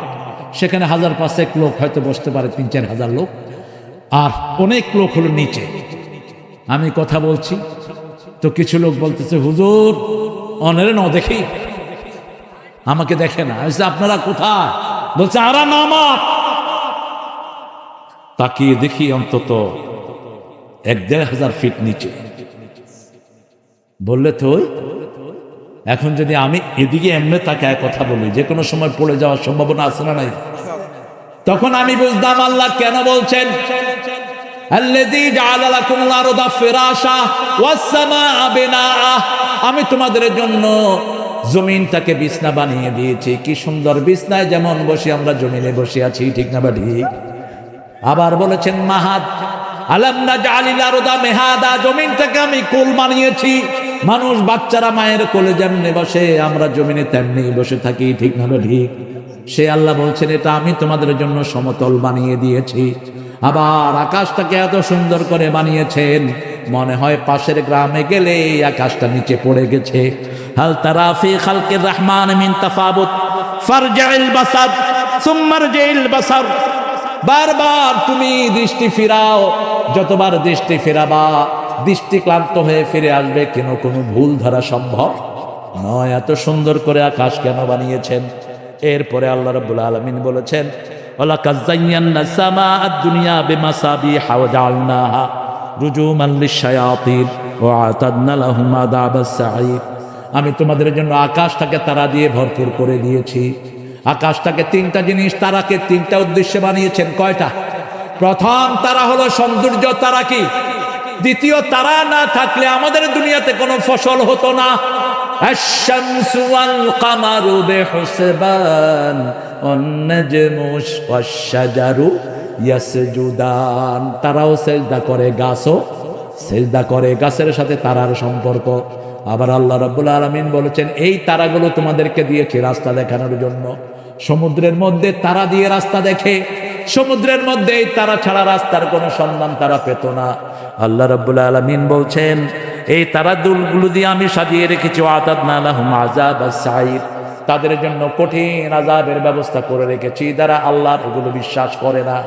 সেখানে 1000-500 লোক হয়তো বসতে পারে, 3-4 হাজার লোক, আর অনেক লোক হলো নিচে। আমি কথা বলছি তো কিছু লোক বলতেছে হুজুর অনেরে ন দেখি, আমাকে দেখে না। আপনারা কোথায়? বলছে আরা নামা। তাকিয়ে দেখি অন্তত 1-1.5 ফিট নিচে। বললে তো এখন যদি আমি এদিকে এমনি তাকায় কথা বলি, যে কোনো সময় পড়ে যাওয়ার সম্ভাবনা আছে না নাই? তখন আমি বুঝলাম আল্লাহ কেন বলছেন আল্লাযী জাআলা লাকুমুল আরদা ফিরাশা ওয়াস সামাআ বিনাআ, আমি তোমাদের জন্য জমিনটাকে বিছনা বানিয়ে দিয়েছি। কি সুন্দর বিছনায় যেমন বসে আমরা জমিনে বসে আছি, ঠিক না ঠিক? আবার বলেছেন মাহাদ, আলাম নাজআলিল আরদা মিহাদা, জমিনটাকে আমি কোল বানিয়েছি। মানুষ বাচ্চারা মায়ের কোলে যেমনি বসে, আমরা জমিনে তেমনি বসে থাকি, ঠিক না ঠিক? সে আল্লাহ বলছেন এটা আমি তোমাদের জন্য সমতল বানিয়ে দিয়েছি। আবার আকাশটাকে এত সুন্দর করে বানিয়েছেন, মনে হয় পাশের গ্রামে গেলে এই আকাশটা নিচে পড়ে গেছে। হাল তারা ফি খালকির রহমান মিন তাফাবুত ফারজিল বাসার সুম্মা রজিল বাসার, বারবার তুমি দৃষ্টি ফিরাও, যতবার দৃষ্টি ফেরাবা দৃষ্টি ক্লান্ত হয়ে ফিরে আসবে, কেন কোনো ভুল ধরা সম্ভব নয়। এত সুন্দর করে আকাশ কেন বানিয়েছেন? এরপরে আল্লাহ রাব্বুল আলামিন বলেছেন ওয়ালাকাদ যায়্যানা সামাআদ দুনিয়া বিমাসাবিহা ওয়া জাআলনাহা রুজুমান লিশ-শায়াতিন ওয়া আ'তাদনা লাহুম আযাবাস সাঈর। আমি তোমাদের জন্য আকাশটাকে তারা দিয়ে ভরপুর করে দিয়েছি। আকাশটাকে 3টা জিনিস, তারাকে 3টা উদ্দেশ্যে বানিয়েছেন। কয়টা? প্রথম তারা হলো সৌন্দর্য। তারা কি? দ্বিতীয়, তারা না থাকলে আমাদের দুনিয়াতে কোনো ফসল হতো না। আশ-শামসু ওয়াল কামারু বিহুসবান ওয়ান নাজমু ওয়াশ-শাজারু ইয়াসজুদান, তারাও সেজদা করে, গাছও সেজদা করে, গাছের সাথে তারার সম্পর্ক। আবার আল্লাহ রাব্বুল আলামিন বলেছেন এই তারাগুলো তোমাদেরকে দিয়েছি রাস্তা দেখানোর জন্য। সমুদ্রের মধ্যে তারা দিয়ে রাস্তা দেখে, সমুদ্রের মধ্যে এই তারা ছাড়া রাস্তার কোনো সন্ধান তারা পেত না। আল্লাহ রাব্বুল আলামিন বলছেন এই তারাগুলো দিয়ে আমি সাজিয়ে রেখেছি ওয়াতাদনা লাহুম আযাবাস সাঈর, তাদের জন্য কঠিন আযাবের ব্যবস্থা করে রেখেছি। যারা আল্লাহর এগুলো বিশ্বাস করে না,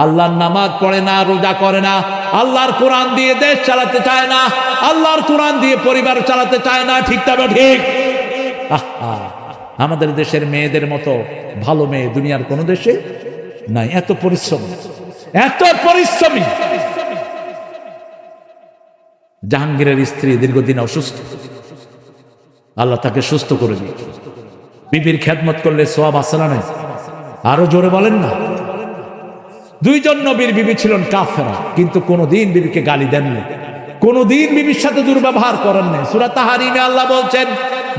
আল্লাহর নামাজ পড়ে না, রোজা করে না, আল্লাহর কোরআন দিয়ে দেশ চালাতে চায় না, আল্লাহর কোরআন দিয়ে পরিবার চালাতে চায় না, ঠিক তবে ঠিক? আমাদের দেশের মেয়েদের মতো ভালো মেয়ে দুনিয়ার কোনো দেশে নাই। এত পরিশ্রমী, এত পরিশ্রমী। জাহাঙ্গীরের স্ত্রী দীর্ঘদিন অসুস্থ, আল্লাহ তাকে সুস্থ করে দিয়ে। বিবির খেদমত করলে সওয়াব আছে না নাই? আরো জোরে বলেন না। 2জন নবীর বিবি ছিলেন কাফেরা, কিন্তু কোনদিন বিবিকে গালি দেননি, কোনদিন বিবির সাথে দুর্ব্যবহার করেন নাই। সূরা তাহরিমে আল্লাহ বলছেন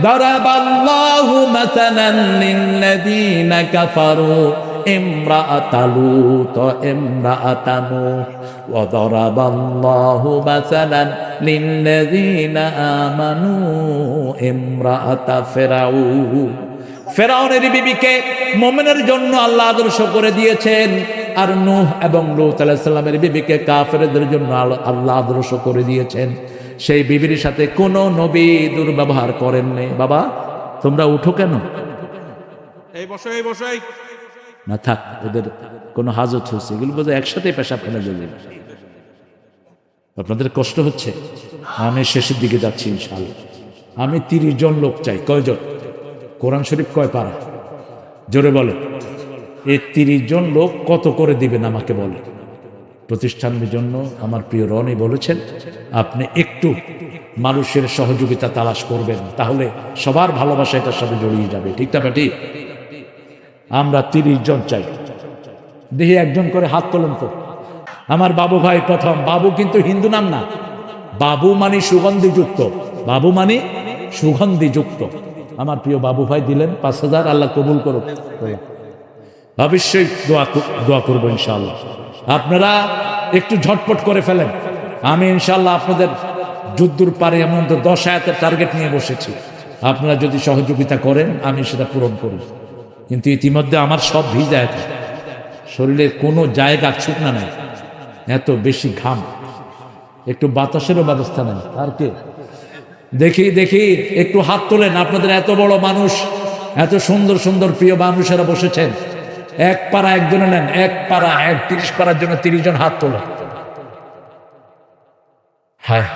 দারাবাল্লাহু মাসালান লিল্লাযীনা কাফারু ইমরাআতা লূত ইমরাআতা নূহ ওয়া দারাবাল্লাহু মাসালান লিল্লাযীনা আমানু ইমরাআতা ফিরআউন। ফেরাউনের বিবিকে মুমিনের জন্য আল্লাহ আদর্শ করে দিয়েছেন, আর নূহ এবং লূত আলাইহিস সালামের বিবিকে কাফেরদের জন্য আল্লাহ আদর্শ করে দিয়েছেন। সেই বিবির সাথে কোনো নবী দুর্ব্যবহার করেননি। বাবা তোমরা উঠো কেন? এই বসো, এই বসো। না থাক, ওদের কোনো হাজত হচ্ছে, এগুলো বোধহয় একসাথে পেশাব ফেলে দেবে। আপনাদের কষ্ট হচ্ছে? আমি শেষের দিকে যাচ্ছি ইনশাআল্লাহ। আমি 30 জন লোক চাই। কয়জন? কোরআন শরীফ কয় পারা? জোরে বলে। এই 30 জন লোক কত করে দিবেন আমাকে বলে। প্রতিষ্ঠানের জন্য আমার প্রিয় রনি বলেছেন, আপনি একটু মানুষের সহযোগিতা তালাশ করবেন, তাহলে সবার ভালোবাসা এটার সাথে জড়িয়ে যাবে। ঠিক না ঠিক? আমরা 30 জন চাই। দেখি একজন করে হাত তোলেন তো। আমার বাবু ভাই প্রথম। বাবু কিন্তু হিন্দু নাম না, বাবু মানে সুগন্ধিযুক্ত। বাবু মানে সুগন্ধিযুক্ত। আমার প্রিয় বাবু ভাই দিলেন 5,000। আল্লাহ কবুল করুক। অবশ্যই দোয়া করবো ইনশাআল্লাহ। আপনারা একটু ঝটপট করে ফেলেন। আমি ইনশাআল্লাহ আপনাদের যুদ্ধর পারে এমন তো 10 আয়াতের টার্গেট নিয়ে বসেছি। আপনারা যদি সহযোগিতা করেন আমি সেটা পূরণ করব। কিন্তু ইতিমধ্যে আমার সব ভিজা আছে, শরীরের কোনো জায়গা শুকনা নাই, এত বেশি ঘাম। একটু বাতাসেরও ব্যবস্থা নেই। আর কে? দেখি দেখি একটু হাত তোলেন। আপনাদের এত বড় মানুষ, এত সুন্দর সুন্দর প্রিয় মানুষেরা বসেছেন। এক পাড়া একজনে নেন, এক পাড়া 30 পাড়ার জন্য 30 জন হাত তোলেন। হ্যাঁ,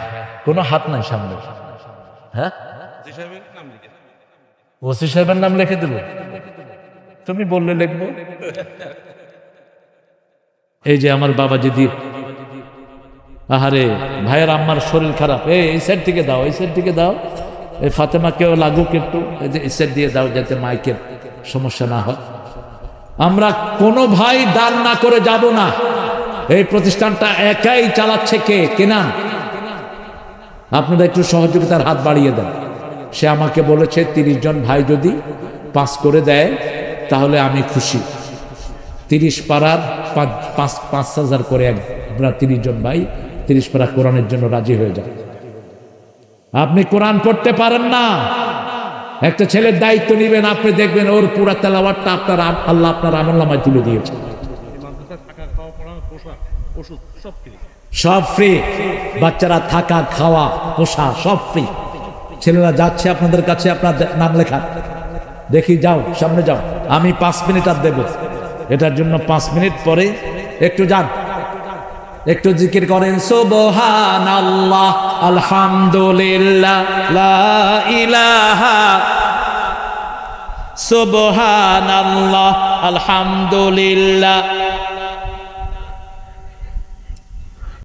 কোনো হাত নাই সামনে। হ্যাঁ, ওসি সাহেবের নাম লিখে দেব? তুমি বললে লিখবো। এই যে আমার বাবা যদি, আহারে ভাইয়ের আম্মার শরীর খারাপ, এই সাইড থেকে দাও, এই সাইড থেকে দাও। এই ফাতেমাকেও লাগুক একটু, এই সাইড দিয়ে দাও, যাতে মাইকের সমস্যা না হয়। আমরা কোনো ভাই দান না করে যাব না। এই প্রতিষ্ঠানটা একাই চালাচ্ছে কে? কেনান। আপনারা একটু সহযোগিতার হাত বাড়িয়ে দেন। সে আমাকে বলেছে 30 জন ভাই যদি 5 করে দেয় তাহলে আমি খুশি। 30 পাড়ার 5,000 করে আমরা 30 জন ভাই 30 পাড়া কোরআনের জন্য রাজি হয়ে যান। আপনি কোরআন পড়তে পারেন না, একটা ছেলের দায়িত্ব নেবেন। আপনি দেখবেন ওর পুরা তেলাওয়াতটা আপনার আল্লাহ আপনার আমলনামায় তুলে দিয়েছে। সব ফ্রি। বাচ্চারা থাকা, খাওয়া, পোষা সব ফ্রি। ছেলেরা যাচ্ছে আপনাদের কাছে, আপনার নাম লেখা। দেখি, যাও সামনে যাও। আমি 5 মিনিট আর দেব এটার জন্য। 5 মিনিট পরে একটু যান, একটু জিকির করেন। সুবহানাল্লাহ, আলহামদুলিল্লাহ, লা ইলাহা। সুবহানাল্লাহ, আলহামদুলিল্লাহ,